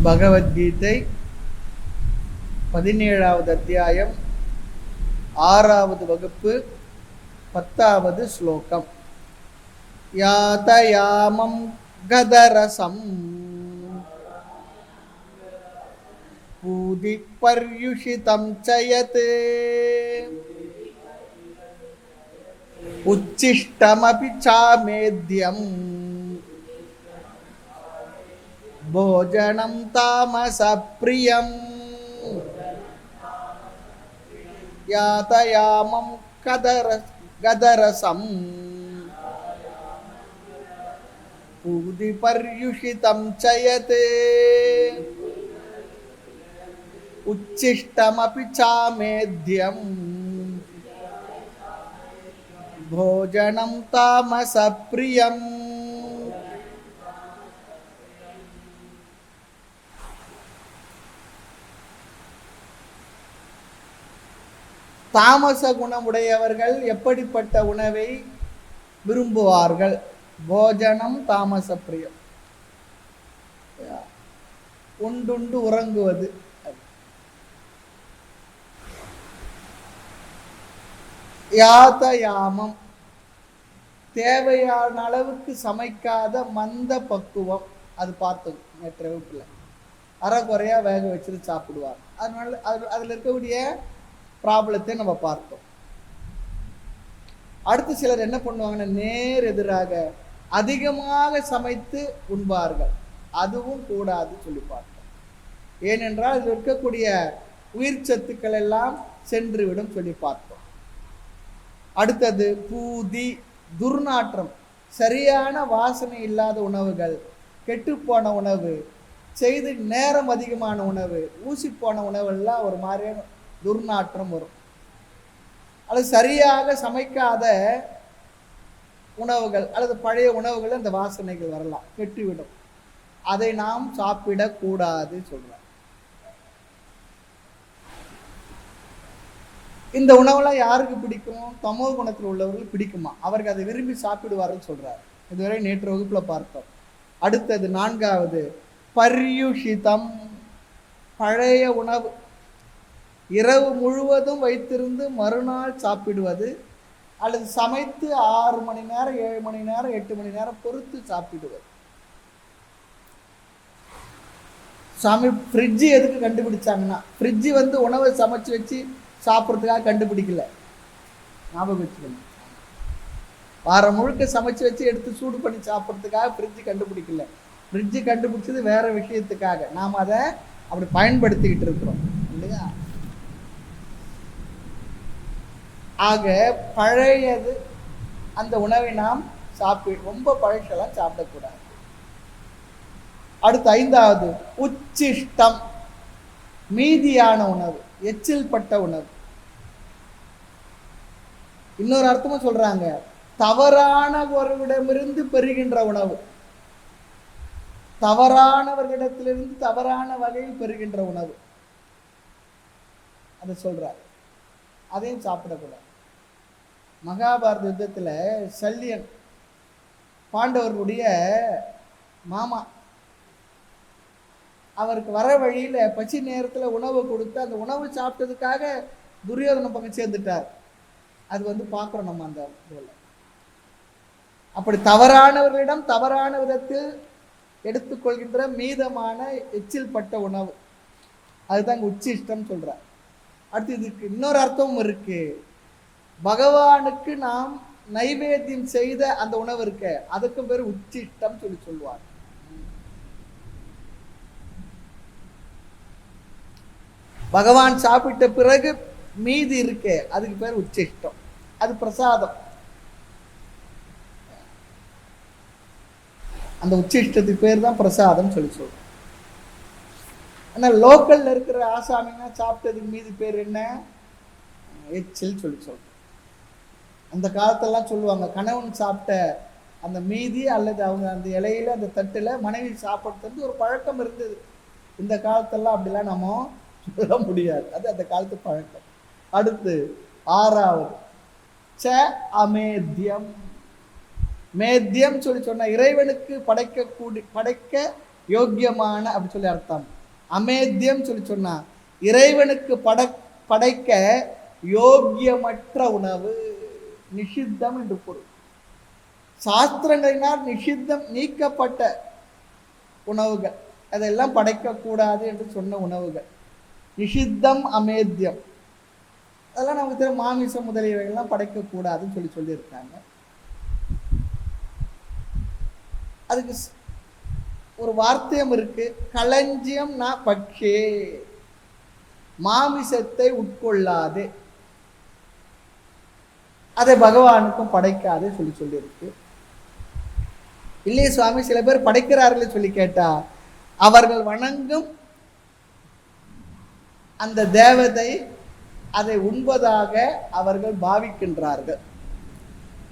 பகவத்கீதை 17வது அத்தியாயம் 6வது வகுப்பு 10வது ஸ்லோகம். யாதயாமம் கதரசம் பூதி பர்யுஷிதம் சயத் உச்சிஷ்டமபி சாமேத்யம் போஜனம் தாமசப்ரியம் யாதயாமம் கதரசம் பூதி பர்யுஷிதம் சயத் உச்சிஷ்டமபி சாமேத்யம் போஜனம் தாமசப்ரியம். தாமச குணமுடையவர்கள் எப்படிப்பட்ட உணவை விரும்புவார்கள்? போஜனம் தாமச பிரியம், உண்டுண்டு உறங்குவது. யாதயாமம், தேவையான அளவுக்கு சமைக்காத மந்த பக்குவம். அது பார்த்தோம் நேற்று வகுப்புல. அரைக்குறையா வேக வச்சுட்டு சாப்பிடுவாங்க. அதனால அதுல இருக்கக்கூடிய ப்ராப்ளத்தை நம்ம பார்த்தோம். அடுத்து சிலர் என்ன பண்ணுவாங்கன்னா, நேர் எதிராக அதிகமாக சமைத்து உண்பார்கள். அதுவும் கூடாது சொல்லி பார்த்தோம். ஏனென்றால் இதில் இருக்கக்கூடிய உயிர் சத்துக்கள் எல்லாம் சென்றுவிடும் சொல்லி பார்த்தோம். அடுத்தது பூதி, துர்நாற்றம், சரியான வாசனை இல்லாத உணவுகள், கெட்டுப்போன உணவு, செய்து நேரம் அதிகமான உணவு, ஊசி போன உணவெல்லாம் ஒரு மாதிரியான துர்நாற்றம் வரும். அல்லது சரியாக சமைக்காத உணவுகள் அல்லது பழைய உணவுகள் அந்த வாசனைகள் வரலாம், கெட்டுவிடும். அதை நாம் சாப்பிடக்கூடாது சொல்றார். இந்த உணவெல்லாம் யாருக்கு பிடிக்கும்? தமோ குணத்தில் உள்ளவர்கள் பிடிக்குமா? அவருக்கு அதை விரும்பி சாப்பிடுவார்கள் சொல்றார். இதுவரை நேற்று வகுப்புல பார்த்தோம். அடுத்தது 4வது பர்யுஷிதம், பழைய உணவு, இரவு முழுவதும் வைத்திருந்து மறுநாள் சாப்பிடுவது, அல்லது சமைத்து 6 மணி நேரம் 7 மணி நேரம் 8 மணி நேரம் பொறுத்து சாப்பிடுவது. ஃப்ரிட்ஜு எதுக்கு கண்டுபிடிச்சாங்கன்னா, ஃப்ரிட்ஜு உணவை சமைச்சு வச்சு சாப்பிட்றதுக்காக கண்டுபிடிக்கல, ஞாபகம் வச்சுக்கணும். வாரம் முழுக்க சமைச்சு வச்சு எடுத்து சூடு பண்ணி சாப்பிட்றதுக்காக ஃப்ரிட்ஜு கண்டுபிடிக்கல. ஃப்ரிட்ஜு கண்டுபிடிச்சது வேற விஷயத்துக்காக. நாம் அதை அப்படி பயன்படுத்திக்கிட்டு இருக்கிறோம் இல்லையா? ஆக பழையது அந்த உணவை நாம் ரொம்ப பழசெல்லாம் சாப்பிடக்கூடாது. அடுத்து 5வது உச்சிஷ்டம், மீதியான உணவு, எச்சில் பட்ட உணவு. இன்னொரு அர்த்தமும் சொல்றாங்க, தவறான ஒருவிடமிருந்து பெறுகின்ற உணவு, தவறானவர்களிடத்திலிருந்து தவறான வகையில் பெறுகின்ற உணவு, அதை சொல்றார். அதையும் சாப்பிடக்கூடாது. மகாபாரத யுத்தத்துல சல்லியன், பாண்டவர்களுடைய மாமா, அவருக்கு வர வழியில பசி நேரத்துல உணவு கொடுத்து அந்த உணவு சாப்பிட்டதுக்காக துரியோதன பக்கம் சேர்ந்துட்டார். அது பார்க்கிறோம் நம்ம அந்த இதுல. அப்படி தவறானவர்களிடம் தவறான விதத்தில் எடுத்துக்கொள்கின்ற மீதமான எச்சில் பட்ட உணவு, அதுதான் உச்சிஷ்டம் சொல்றார். அடுத்து இதுக்கு இன்னொரு அர்த்தமும் இருக்கு. பகவானுக்கு நாம் நைவேத்தியம் செய்த அந்த உணவு இருக்க, அதுக்கும் பேர் உச்சிஷ்டம் சொல்லி சொல்லுவார். பகவான் சாப்பிட்ட பிறகு மீதி இருக்க, அதுக்கு பேர் உச்சிஷ்டம். அது பிரசாதம். அந்த உச்சிஷ்டத்துக்கு பேர் தான் பிரசாதம் சொல்லி சொல்றோம். ஆனால் லோக்கல்ல இருக்கிற ஆசாமினா சாப்பிட்டதுக்கு மீதி பேர் என்ன? எச்சில் சொல்லி சொல்றோம். அந்த காலத்தெல்லாம் சொல்லுவாங்க, கணவன் சாப்பிட்ட அந்த மீதி அல்லது அவங்க அந்த இலையில அந்த தட்டுல மனைவி சாப்பிட்றது ஒரு பழக்கம் இருந்தது. இந்த காலத்தெல்லாம் அப்படிலாம் நம்ம சொல்ல முடியாது. அது அந்த காலத்து பழக்கம். அடுத்து 6வது ச அமேத்தியம். மேத்தியம் சொல்லி சொன்ன இறைவனுக்கு படைக்க யோக்கியமான அப்படி சொல்லி அர்த்தம். அமேத்தியம் சொல்லி சொன்னா இறைவனுக்கு படைக்க யோக்கியமற்ற உணவு, நிஷித்தம் என்று பொருள். சாஸ்திரங்களினால் நிஷித்தம் நீக்கப்பட்ட உணவுகள், அதெல்லாம் படைக்கக்கூடாது என்று சொன்ன உணவுகள் நிஷித்தம் அமேத்தியம். அதெல்லாம் நமக்கு தெரியும், மாமிசம் முதலியவைகள்லாம் படைக்கக்கூடாதுன்னு சொல்லியிருக்காங்க. அதுக்கு ஒரு வார்த்தையும் இருக்கு, களஞ்சியம் ந பக்ஷே, மாமிசத்தை உட்கொள்ளாது, அதை பகவானுக்கும் படைக்காது சொல்லியிருக்கு. இல்லையே சுவாமி, சில பேர் படைக்கிறார்கள் சொல்லி கேட்டா அவர்கள் வணங்கும் அந்த தேவதை அதை உண்பதாக அவர்கள் பாவிக்கின்றார்கள்.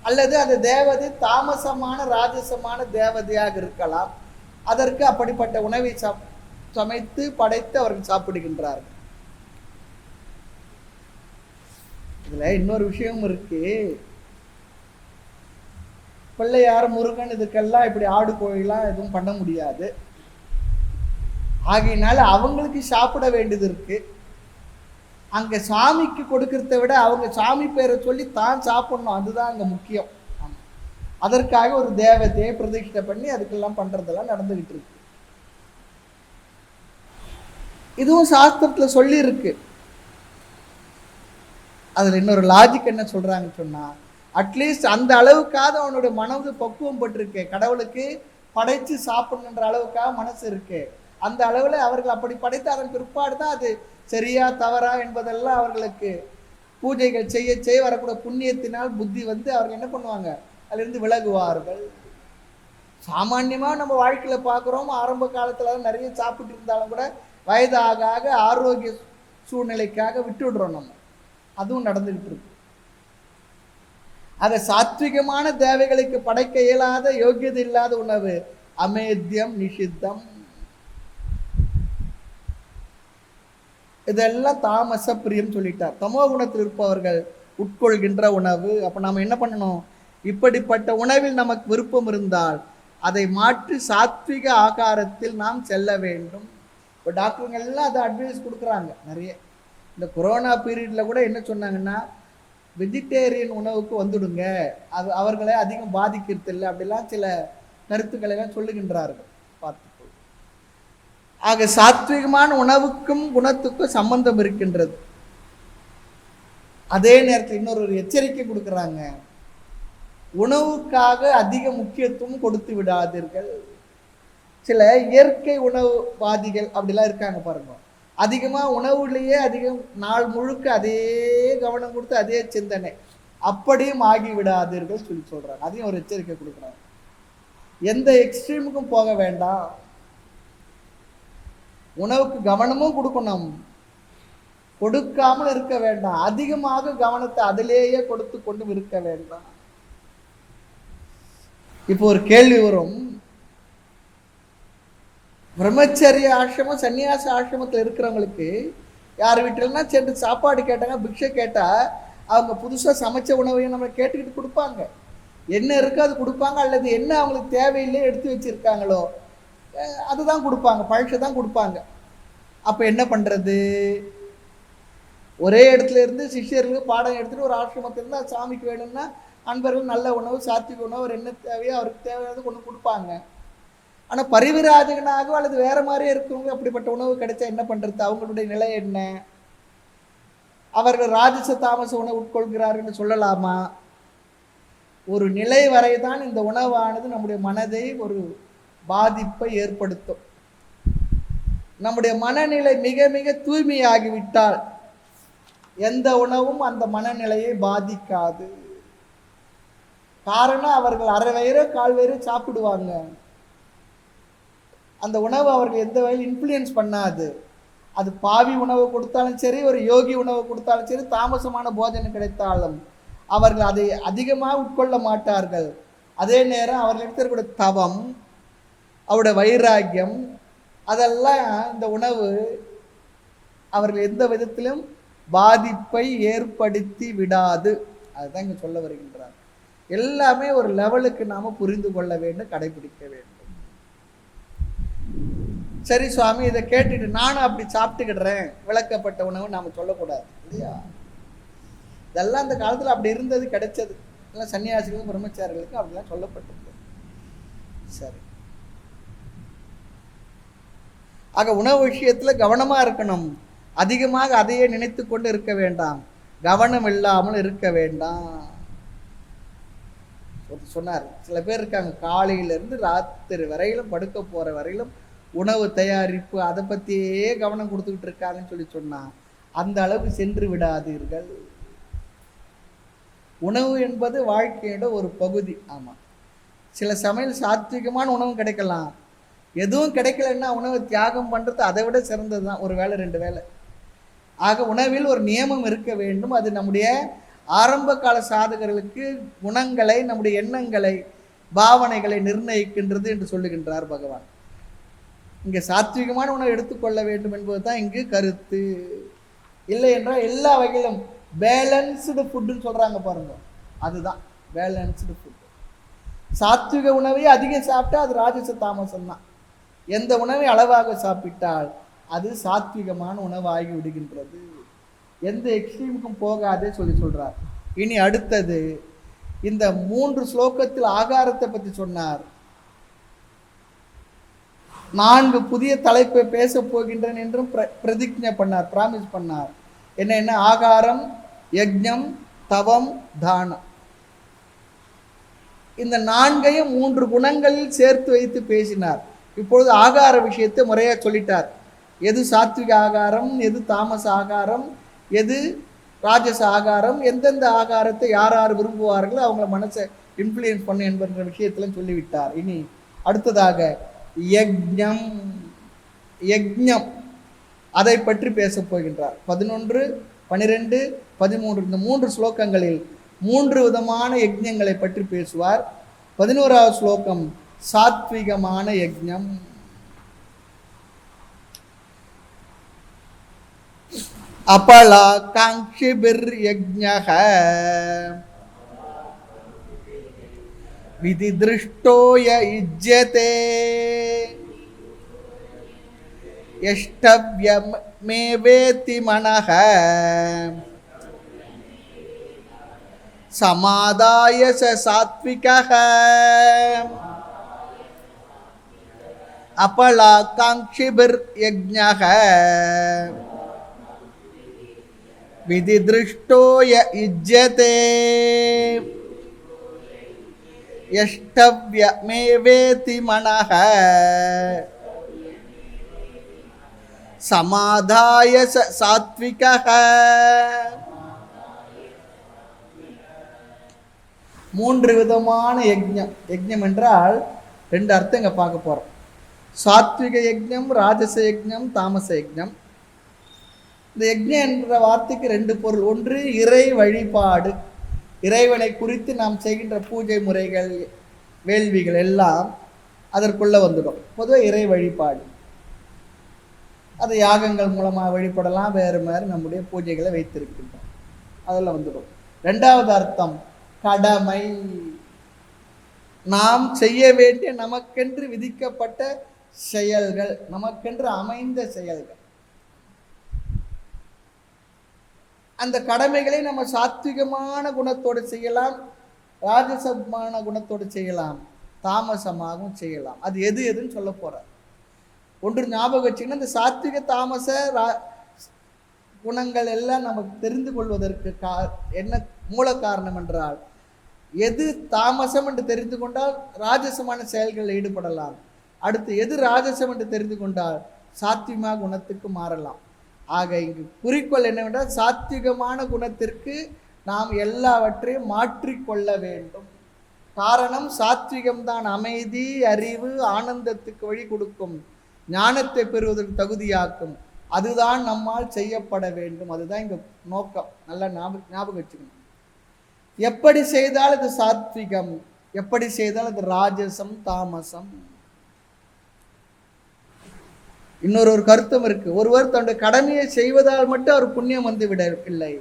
அல்லது அந்த தேவதை தாமசமான ராஜசமான தேவதையாக இருக்கலாம். அதற்கு அப்படிப்பட்ட உணவை சமைத்து படைத்து அவர்கள் சாப்பிடுகின்றார்கள். இதுல இன்னொரு விஷயம் இருக்கு. பிள்ளையார், முருகன் இதுக்கெல்லாம் இப்படி ஆடு கோயிலாம் எதுவும் பண்ண முடியாது. ஆகையினால அவங்களுக்கு சாப்பிட வேண்டியது இருக்கு. அங்க சாமிக்கு கொடுக்கறத விட அவங்க சாமி பேரை சொல்லி தான் சாப்பிடணும், அதுதான் அங்க முக்கியம். அதற்காக ஒரு தேவதையை பிரதிஷ்டை பண்ணி அதுக்கெல்லாம் பண்றதெல்லாம் நடந்துகிட்டு இருக்கு. இதுவும் சாஸ்திரத்துல சொல்லி இருக்கு. அதுல இன்னொரு லாஜிக் என்ன சொல்றாங்கன்னு சொன்னா, அட்லீஸ்ட் அந்த அளவுக்காக அவனுடைய மனது பக்குவம் பட்டிருக்கு, கடவுளுக்கு படைச்சு சாப்பிடணுன்ற அளவுக்காக மனசு இருக்கு. அந்த அளவுல அவர்கள் அப்படி படைத்து அதன் பிற்பாடு தான் அது சரியா தவறா என்பதெல்லாம் அவர்களுக்கு பூஜைகள் செய்ய செய்ய வரக்கூடிய புண்ணியத்தினால் புத்தி வந்து அவர்கள் என்ன பண்ணுவாங்க, அதிலிருந்து விலகுவார்கள். சாமான்யமா நம்ம வாழ்க்கையில பார்க்குறோம், ஆரம்ப காலத்துல நிறைய சாப்பிட்டு இருந்தாலும் கூட வயதாக ஆக ஆரோக்கிய சூழ்நிலைக்காக விட்டுடுறோம் நம்ம. அதுவும் நடந்துகிட்டு இருக்கு. ஆக சாத்விகமான தேவைகளுக்கு படைக்க இயலாத யோக்கியதை இல்லாத உணவு அமேத்தியம், நிஷித்தம். இதெல்லாம் தாமச பிரியம் சொல்லிட்டார். தமோ குணத்தில் இருப்பவர்கள் உட்கொள்கின்ற உணவு. அப்ப நாம என்ன பண்ணணும், இப்படிப்பட்ட உணவில் நமக்கு விருப்பம் இருந்தால் அதை மாற்றி சாத்விக ஆகாரத்தில் நாம் செல்ல வேண்டும். இப்போ டாக்டருங்க எல்லாம் அதை அட்வைஸ் கொடுக்குறாங்க நிறைய. இந்த கொரோனா பீரியட்ல கூட என்ன சொன்னாங்கன்னா, வெஜிடேரியன் உணவுக்கு வந்துடுங்க, அது அவர்களை அதிகம் பாதிக்கிறது இல்லை, அப்படிலாம் சில கருத்துக்களை எல்லாம் சொல்லுகின்றார்கள். பார்த்துக்கொள். ஆக சாத்விகமான உணவுக்கும் குணத்துக்கும் சம்பந்தம் இருக்கின்றது. அதே நேரத்தில் இன்னொரு எச்சரிக்கை கொடுக்குறாங்க, உணவுக்காக அதிக முக்கியத்துவம் கொடுத்து விடாதீர்கள். சில இயற்கை உணவுவாதிகள் அப்படிலாம் இருக்காங்க பாருங்க, அதிகமா உணவுலேயே அதிகம் நாள் முழுக்க அதே கவனம் கொடுத்து அதே சிந்தனை, அப்படியும் ஆகி விடாதீர்கள் சொல்றாங்க. அதையும் ஒரு எச்சரிக்கை கொடுக்குறாங்க. எந்த எக்ஸ்ட்ரீமுக்கும் போக வேண்டாம், உணவுக்கு கவனமும் கொடுக்கணும், கொடுக்காமல் இருக்க வேண்டாம், அதிகமாக கவனத்தை அதிலேயே கொடுத்து கொண்டும் இருக்க வேண்டாம். இப்போ ஒரு கேள்வி வரும், பிரம்மச்சரிய ஆசிரமம் சன்னியாச ஆசிரமத்தில் இருக்கிறவங்களுக்கு யார் வீட்டிலன்னா சென்று சாப்பாடு கேட்டாங்க, பிக்ஷை கேட்டா அவங்க புதுசா சமைச்ச உணவையும் நம்ம கேட்டுக்கிட்டு கொடுப்பாங்க. என்ன இருக்கோ அது கொடுப்பாங்க, அல்லது என்ன அவங்களுக்கு தேவையில்லையே எடுத்து வச்சிருக்காங்களோ அதுதான் கொடுப்பாங்க, பழசை தான் கொடுப்பாங்க. அப்ப என்ன பண்றது, ஒரே இடத்துல இருந்து சிஷ்யர்களுக்கு பாடம் எடுத்துட்டு ஒரு ஆசிரமத்தில் இருந்து அது சாமிக்கு வேணும்னா அன்பர்கள் நல்ல உணவு சாத்விக உணவு அவர் என்ன தேவையோ அவருக்கு தேவையானது கொண்டு கொடுப்பாங்க. ஆனா பரிவிராஜகனாகவோ அல்லது வேற மாதிரியே இருக்கிறவங்க அப்படிப்பட்ட உணவு கிடைச்சா என்ன பண்றது, அவங்களுடைய நிலை என்ன, அவர்கள் ராஜச தாமச உணவு உட்கொள்கிறார்கள் சொல்லலாமா? ஒரு நிலை வரைதான் இந்த உணவானது நம்முடைய மனதை ஒரு பாதிப்பை ஏற்படுத்தும். நம்முடைய மனநிலை மிக மிக தூய்மையாகிவிட்டால் எந்த உணவும் அந்த மனநிலையை பாதிக்காது. காரணம், அவர்கள் அரை வயிறு கால் வயிறு சாப்பிடுவாங்க, அந்த உணவு அவர்கள் எந்த வகையில் இன்ஃப்ளூயன்ஸ் பண்ணாது. அது பாவி உணவு கொடுத்தாலும் சரி, ஒரு யோகி உணவு கொடுத்தாலும் சரி, தாமசமான போஜனம் கிடைத்தாலும் அவர்கள் அதை அதிகமாக உட்கொள்ள மாட்டார்கள். அதே நேரம் அவர்களிடத்தில் இருக்கக்கூடிய தவம், அவருடைய வைராக்கியம், அதெல்லாம் இந்த உணவு அவர்கள் எந்த விதத்திலும் பாதிப்பை ஏற்படுத்தி விடாது. அதுதான் இங்க சொல்ல வருகின்றார். எல்லாமே ஒரு லெவலுக்கு நாம புரிந்து கொள்ள வேண்டும், கடைபிடிக்க வேண்டும். சரி சுவாமி, இதை கேட்டுட்டு நானும் அப்படி சாப்பிட்டுக்கிடுறேன், விளக்கப்பட்ட உணவு நாம சொல்லக்கூடாது இல்லையா? இதெல்லாம் அந்த காலத்துல அப்படி இருந்தது, கிடைச்சது. எல்லாம் சன்னியாசிகளுக்கும் பிரம்மச்சாரிகளுக்கும் அப்படிலாம் சொல்லப்பட்டிருக்கு. சரி, ஆக உணவு விஷயத்துல கவனமா இருக்கணும். அதிகமாக அதையே நினைத்து கொண்டு இருக்க வேண்டாம், கவனம் இல்லாமல் இருக்க வேண்டாம். சொன்னார், சில பேர் இருக்காங்க காலையிலிருந்து ராத்திரி வரையிலும், படுக்க போற வரையிலும் உணவு தயாரிப்பு அதை பத்தியே கவனம் கொடுத்துக்கிட்டு இருக்காங்கன்னு சொன்னா அந்த அளவு சென்று விடாதீர்கள். உணவு என்பது வாழ்க்கையோட ஒரு பகுதி. ஆமா, சில சமையல் சாத்விகமான உணவும் கிடைக்கலாம், எதுவும் கிடைக்கலன்னா உணவை தியாகம் பண்றது அதை விட சிறந்ததுதான், ஒரு வேளை 2 வேளை. ஆக உணவில் ஒரு நியமம் இருக்க வேண்டும். அது நம்முடைய ஆரம்ப கால சாதகர்களுக்கு குணங்களை, நம்முடைய எண்ணங்களை, பாவனைகளை நிர்ணயிக்கின்றது என்று சொல்லுகின்றார் பகவான். இங்க சாத்விகமான உணவு எடுத்துக்கொள்ள வேண்டும் என்பதுதான் இங்கு கருத்து. இல்லை என்றால் எல்லா வகையிலும் பேலன்ஸ்டு ஃபுட்டுன்னு சொல்றாங்க பாருங்க, அதுதான் பேலன்ஸ்டு ஃபுட். சாத்விக உணவை அதிகம் சாப்பிட்டா அது ராஜச தாமசம் தான். எந்த உணவை அளவாக சாப்பிட்டால் அது சாத்விகமான உணவாகி விடுகின்றது. எந்த எக்ஸ்ட்ரீமுக்கும் போகாதே சொல்றார். இனி அடுத்தது இந்த 3 ஸ்லோகத்தில் ஆகாரத்தை பற்றி சொன்னார். 4 புதிய தலைப்பை பேச போகின்றேன் என்றும் பிரதிஜ்ஞை பண்ணார், பிராமிஸ் பண்ணார். என்ன? ஆகாரம், யஜ்ஞம், தவம், தானம். இந்த 4ஐயும் 3 குணங்களில் சேர்த்து வைத்து பேசினார். இப்பொழுது ஆகார விஷயத்தை முறையா சொல்லிட்டார். எது சாத்விக ஆகாரம், எது தாமச ஆகாரம், எது ராஜச ஆகாரம், எந்தெந்த ஆகாரத்தை யார் யார் விரும்புவார்களோ அவங்கள மனசை இன்ஃப்ளூயன்ஸ் பண்ணு என்கிற விஷயத்துல சொல்லிவிட்டார். இனி அடுத்ததாக யஜ்ஞம், அதை பற்றி பேச போகின்றார். 11, 12, 13 இந்த 3 ஸ்லோகங்களில் 3 விதமான யஜ்ஞங்களை பற்றி பேசுவார். 11வது ஸ்லோகம் சாத்விகமான யஜ்ஞம். अपला कांक्षिभिर्यज्ञः विधिदृष्टो य युज्यते यष्टव्यमेवेति मनः समादाय स सात्विकः अपला कांक्षिभिर्यज्ञः विधिदृष्टो य युज्यते यष्टव्यमेवेति मनः समाधाय स सात्विकः. 3 விதமான யஜ்ஞம். யஜ்ஞம் என்றால் 2 அர்த்தம் இங்க பார்க்க போறோம். சாத்விக யஜ்ஞம், ராஜச யஜ்ஞம், தாமச யஜ்ஞம். இந்த யஜ்ஞம் என்ற வார்த்தைக்கு 2 பொருள். ஒன்று இறை வழிபாடு, இறைவனை குறித்து நாம் செய்கின்ற பூஜை முறைகள், வேள்விகள் எல்லாம் அதற்குள்ள வந்துடும். பொதுவாக இறை வழிபாடு, அது யாகங்கள் மூலமாக வழிபடலாம், வேறு மாதிரி நம்முடைய பூஜைகளை வைத்திருக்கின்றோம், அதெல்லாம் வந்துடும். 2வது அர்த்தம் கடமை, நாம் செய்ய வேண்டிய நமக்கென்று விதிக்கப்பட்ட செயல்கள், நமக்கென்று அமைந்த செயல்கள். அந்த கடமைகளை நம்ம சாத்விகமான குணத்தோடு செய்யலாம், ராஜசமான குணத்தோடு செய்யலாம், தாமசமாகவும் செய்யலாம். அது எதுன்னு சொல்ல போறார். ஒன்று ஞாபகம் வச்சுங்கன்னா, இந்த சாத்விக தாமச குணங்கள் எல்லாம் நமக்கு தெரிந்து கொள்வதற்கு என்ன மூல காரணம் என்றால், எது தாமசம் என்று தெரிந்து கொண்டால் ராஜசமான செயல்களில் ஈடுபடலாம். அடுத்து எது ராஜசம் என்று தெரிந்து கொண்டால் சாத்விகமான குணத்துக்கு மாறலாம். ஆக இங்கு குறிக்கோள் என்னவென்றால், சாத்விகமான குணத்திற்கு நாம் எல்லாவற்றையும் மாற்றிக்கொள்ள வேண்டும். காரணம், சாத்விகம்தான் அமைதி, அறிவு, ஆனந்தத்துக்கு வழி கொடுக்கும், ஞானத்தை பெறுவதற்கு தகுதியாக்கும். அதுதான் நம்மால் செய்யப்பட வேண்டும். அதுதான் இங்க நோக்கம். நல்லா ஞாபகம் வச்சுக்கணும். எப்படி செய்தால் இது சாத்விகம், எப்படி செய்தால் அது ராஜசம், தாமசம். இன்னொரு கருத்தும் இருக்கு. ஒருவர் தன்னுடைய கடமையை செய்வதால் மட்டும் அவர் புண்ணியம் வந்து விடவில்லை,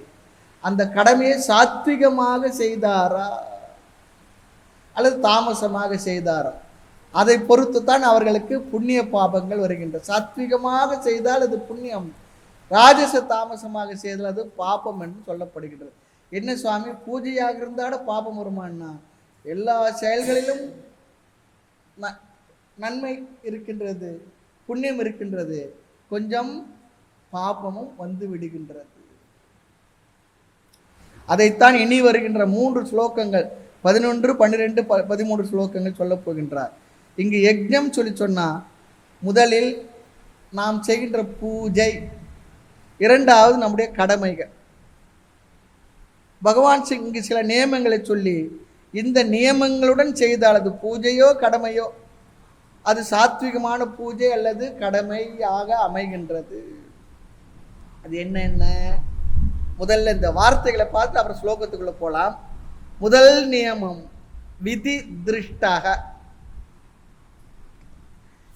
அந்த கடமையை சாத்விகமாக செய்தாரா அல்லது தாமசமாக செய்தாரா. அதை பொறுத்து தான் அவர்களுக்கு புண்ணிய பாபங்கள் வருகின்றன. சாத்விகமாக செய்தால் அது புண்ணியம், ராஜச தாமசமாக செய்தால் அது பாபம் என்று சொல்லப்படுகின்றது. என்ன சுவாமி, பூஜையாக இருந்தாட பாபம் வருமானா? எல்லா செயல்களிலும் நன்மை இருக்கின்றது, புண்ணியம் இருக்கின்றது, கொஞ்சம் பாபமும் வந்து விடுகின்றது. அதைத்தான் இனி வருகின்ற 3 ஸ்லோகங்கள் 11, 12, 13 ஸ்லோகங்கள் சொல்ல போகின்றார். இங்கு யஜ்ஞம் சொல்லி சொன்னா முதலில் நாம் செய்கின்ற பூஜை, இரண்டாவது நம்முடைய கடமைகள். பகவான் இங்கு சில நியமங்களை சொல்லி இந்த நியமங்களுடன் செய்தால் அது பூஜையோ கடமையோ அது சாத்விகமான பூஜை அல்லது கடமையாக அமைகின்றது. அது என்ன? முதல்ல இந்த வார்த்தைகளை பார்த்து அப்புறம் ஸ்லோகத்துக்குள்ள போலாம். முதல் நியமம் விதி திருஷ்டாக.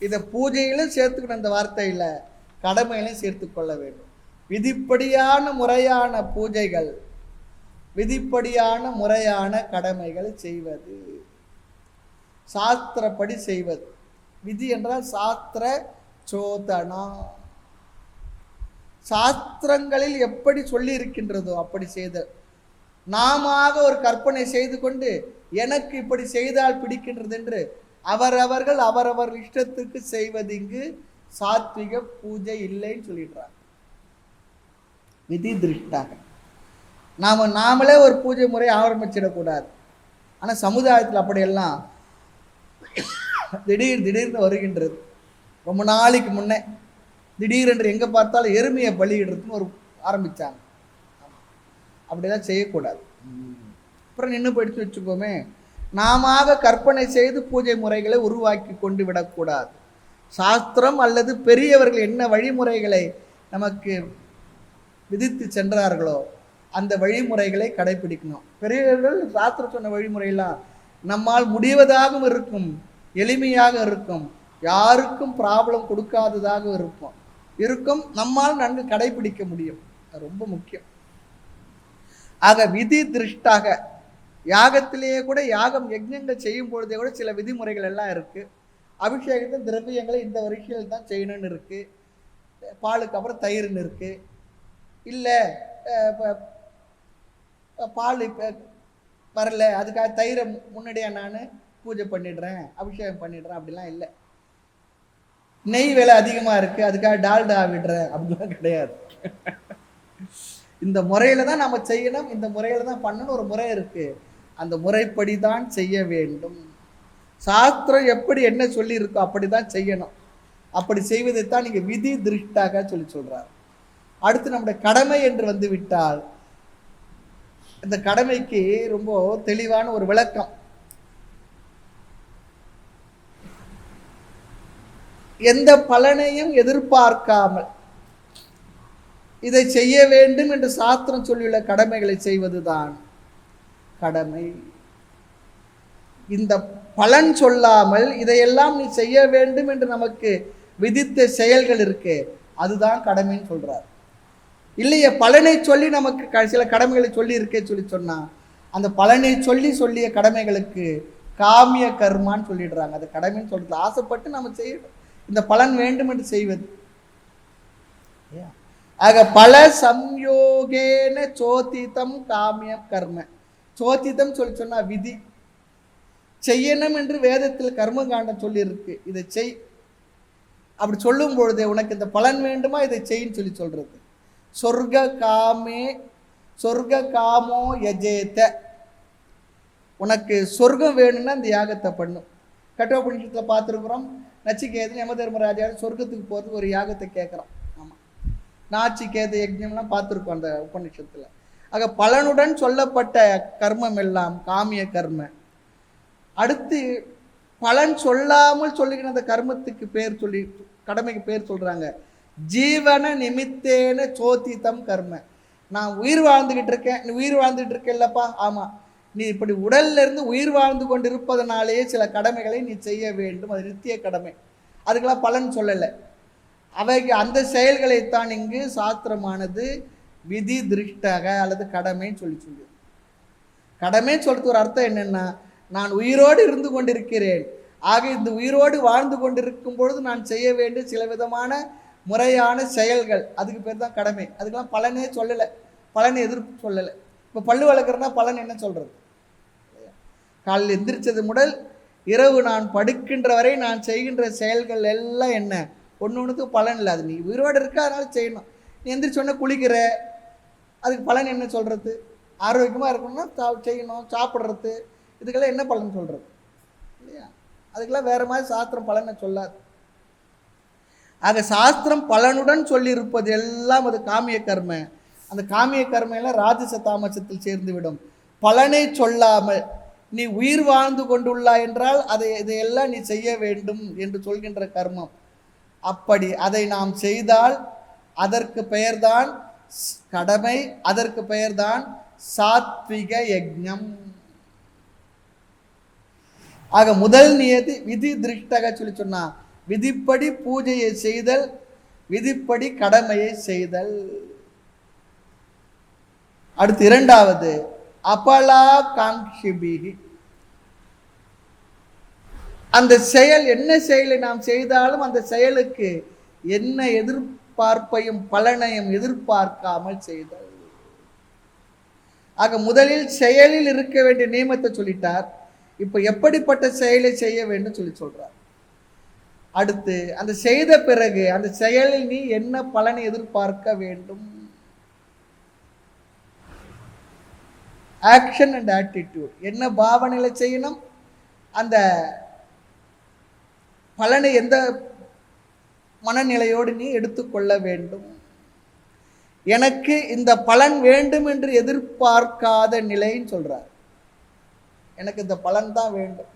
இதை பூஜையிலும் சேர்த்துக்கணும், அந்த வார்த்தையில கடமையிலும் சேர்த்து கொள்ள வேண்டும். விதிப்படியான முறையான பூஜைகள், விதிப்படியான முறையான கடமைகளை செய்வது, சாஸ்திரப்படி செய்வது. விதி என்றால் சாஸ்திர சோதனா, சாஸ்திரங்களில் எப்படி சொல்லி இருக்கின்றதோ அப்படி செய்தல். நாம ஒரு கற்பனை செய்து கொண்டு எனக்கு இப்படி செய்தால் பிடிக்கின்றது என்று அவரவர்கள் அவரவர் இஷ்டத்துக்கு செய்வது இங்கு சாத்விக பூஜை இல்லைன்னு சொல்லிடுறாங்க. விதி திருஷ்டாக நாமளே ஒரு பூஜை முறை ஆரம்பிச்சிடக்கூடாது. ஆனால் சமுதாயத்தில் அப்படியெல்லாம் திடீர்னு வருகின்றது. ரொம்ப நாளைக்கு முன்னே திடீரென்று எங்கே பார்த்தாலும் எருமையை பலியிடுறதுன்னு ஒரு ஆரம்பித்தாங்க. அப்படிலாம் செய்யக்கூடாது. அப்புறம் நின்று போயிடுச்சு வச்சுக்கோமே, நாம கற்பனை செய்து பூஜை முறைகளை உருவாக்கி கொண்டு விடக்கூடாது. சாஸ்திரம் அல்லது பெரியவர்கள் என்ன வழிமுறைகளை நமக்கு விதித்து சென்றார்களோ அந்த வழிமுறைகளை கடைபிடிக்கணும். பெரியவர்கள் சாஸ்திரம் சொன்ன வழிமுறையெல்லாம் நம்மால் முடிவதாகவும் இருக்கும், எளிமையாக இருக்கும், யாருக்கும் ப்ராப்ளம் கொடுக்காததாக இருக்கும், நம்மால் நன்கு கடைபிடிக்க முடியும். அது ரொம்ப முக்கியம். ஆக விதி திருஷ்டாக யாகத்திலேயே கூட யாகம் யஜ்ஞங்கள் செய்யும் பொழுதே கூட சில விதிமுறைகள் எல்லாம் இருக்கு. அபிஷேகத்தின் திரவியங்களை இந்த வரிசையில் தான் செய்யணும்னு இருக்கு. பாலுக்கு அப்புறம் தயிர்னு இருக்கு. இல்லை பால் இப்போ வரல அதுக்காக தயிரை முன்னாடியே நான் பூஜை பண்ணிடுறேன், அபிஷேகம் பண்ணிடுறேன், அப்படிலாம் இல்லை. நெய் விலை அதிகமாக இருக்குது அதுக்காக டால்டா விடுறேன் அப்படிலாம் கிடையாது. இந்த முறையில் தான் நம்ம செய்யணும், இந்த முறையில் தான் பண்ணணும். ஒரு முறை இருக்குது, அந்த முறைப்படி தான் செய்ய வேண்டும். சாஸ்திரம் எப்படி என்ன சொல்லி இருக்கோ அப்படி தான் செய்யணும். அப்படி செய்வதைத்தான் நீங்கள் விதி திருஷ்டாக சொல்கிறார். அடுத்து நம்முடைய கடமை என்று வந்து விட்டால் இந்த கடமைக்கு ரொம்ப தெளிவான ஒரு விளக்கம். எந்த பலனையும் எதிர்பார்க்காமல் இதை செய்ய வேண்டும் என்று சாஸ்திரம் சொல்லியுள்ள கடமைகளை செய்வதுதான் கடமை. இந்த பலன் சொல்லாமல் இதையெல்லாம் நீ செய்ய வேண்டும் என்று நமக்கு விதித்த செயல்கள் இருக்கு, அதுதான் கடமைன்னு சொல்றார். இல்லையே பலனை சொல்லி நமக்கு சில கடமைகளை சொல்லி இருக்கே சொன்னா அந்த பலனை சொல்லிய கடமைகளுக்கு காமிய கர்மான்னு சொல்லிடுறாங்க. அது கடமைன்னு சொல்றது ஆசைப்பட்டு நம்ம செய்யணும், இந்த பலன் வேண்டும் என்று செய்வது. ஆக பல சம்யோகேன சோதிதம் காமிய கர்ம. சோதிதம் சொன்னா விதி, செய்யணும் என்று வேதத்தில் கர்மகாண்டம் சொல்லி இருக்கு. இதை செய் அப்படி சொல்லும் பொழுதே உனக்கு இந்த பலன் வேண்டுமா இதை செய்ன்னு சொல்றது. சொர்க்க காமோ யஜேத, உனக்கு சொர்க்கம் வேணும்னா இந்த யாகத்தை பண்ணும். கட்டோபனிஷத்துல பார்த்துருக்குறோம், நச்சிகேதன் யம தர்மராஜா சொர்க்கத்துக்கு போகிறதுக்கு ஒரு யாகத்தை கேட்குறான். ஆமாம், நாச்சிகேத யஜ்ஞம்லாம் பார்த்துருக்கோம் அந்த உபநிஷத்துல. ஆக பலனுடன் சொல்லப்பட்ட கர்மம் எல்லாம் காமிய கர்ம. அடுத்து பலன் சொல்லாமல் சொல்லுகிற அந்த கர்மத்துக்கு பேர் சொல்லி கடமைக்கு பேர் சொல்றாங்க ஜீவன நிமித்தேன சோதிதம் கர்ம. நான் உயிர் வாழ்ந்துகிட்டு இருக்கேன், நீ உயிர் வாழ்ந்துட்டு இருக்கல்லப்பா, ஆமா, நீ இப்படி உடல்ல இருந்து உயிர் வாழ்ந்து கொண்டு இருப்பதனாலேயே சில கடமைகளை நீ செய்ய வேண்டும், அது நித்திய கடமை. அதுக்கெல்லாம் பலன் சொல்லலை. அவைக்கு அந்த செயல்களைத்தான் இங்கு சாஸ்திரமானது விதி திருஷ்டாக அல்லது கடமைன்னு சொல்லி கடமை சொல்றது ஒரு அர்த்தம் என்னன்னா, நான் உயிரோடு இருந்து கொண்டிருக்கிறேன், ஆக இந்த உயிரோடு வாழ்ந்து கொண்டிருக்கும் பொழுது நான் செய்ய வேண்டிய சில விதமான முறையான செயல்கள், அதுக்கு பேர் தான் கடமை. அதுக்கெல்லாம் பலனே சொல்லலை, பலனை எதிர்ப்பு சொல்லலை. இப்போ பல்லு வளர்க்குறேன்னா பலன் என்ன சொல்கிறது? காலையில் எந்திரிச்சது முதல் இரவு நான் படுக்கின்ற வரை நான் செய்கின்ற செயல்கள் எல்லாம் என்ன, ஒன்று ஒன்றுக்கும் பலன் இல்லை. அது நீ உயிரோடு இருக்க, அதனால செய்யணும். நீ எந்திரிச்சோடனே குளிக்கிற, அதுக்கு பலன் என்ன சொல்கிறது? ஆரோக்கியமாக இருக்கணும்னா செய்யணும், சாப்பிட்றது, இதுக்கெல்லாம் என்ன பலன் சொல்கிறது? இல்லையா? அதுக்கெல்லாம் வேறு மாதிரி சாஸ்திரம் பலனை சொல்லாது. ஆக சாஸ்திரம் பலனுடன் சொல்லியிருப்பது எல்லாம் அது காமிய கர்ம. அந்த காமிய கர்மையெல்லாம் ராஜச தாமசத்தில் சேர்ந்து விடும். பலனை சொல்லாமல் நீ உயிர் வாழ்ந்து கொண்டுள்ளாய் என்றால் இதையெல்லாம் நீ செய்ய வேண்டும் என்று சொல்கின்ற கர்மம். அப்படி அதை நாம் செய்தால் அதற்கு பெயர்தான் கடமை, அதற்கு பெயர்தான் சாத்விக யஜ்ஞம். ஆக முதல் நியதி விதி திருஷ்டக சொல்லி சொன்னா, விதிப்படி பூஜையை செய்தல், விதிப்படி கடமையை செய்தல். அடுத்து இரண்டாவது அபலா காங்கிபிகி. அந்த செயல் என்ன செயலை நாம் செய்தாலும் அந்த செயலுக்கு என்ன எதிர்பார்ப்பையும் பலனையும் எதிர்பார்க்காமல் செய்தல். ஆக முதலில் செயலில் இருக்க வேண்டிய நியமத்தை சொல்லிட்டார். இப்ப எப்படிப்பட்ட செயலை செய்ய வேண்டும் சொல்லி சொல்றார். அடுத்து அந்த செய்த பிறகு அந்த செயலில் நீ என்ன பலனை எதிர்பார்க்க வேண்டும். ஆக்ஷன் அண்ட் ஆட்டிடியூட், என்ன பாவனையில செய்யணும், அந்த பலனை எந்த மனநிலையோடு நீ எடுத்துக்கொள்ள வேண்டும். எனக்கு இந்த பலன் வேண்டும் என்று எதிர்பார்க்காத நிலைன்னு சொல்றார். எனக்கு இந்த பலன் தான் வேண்டும்.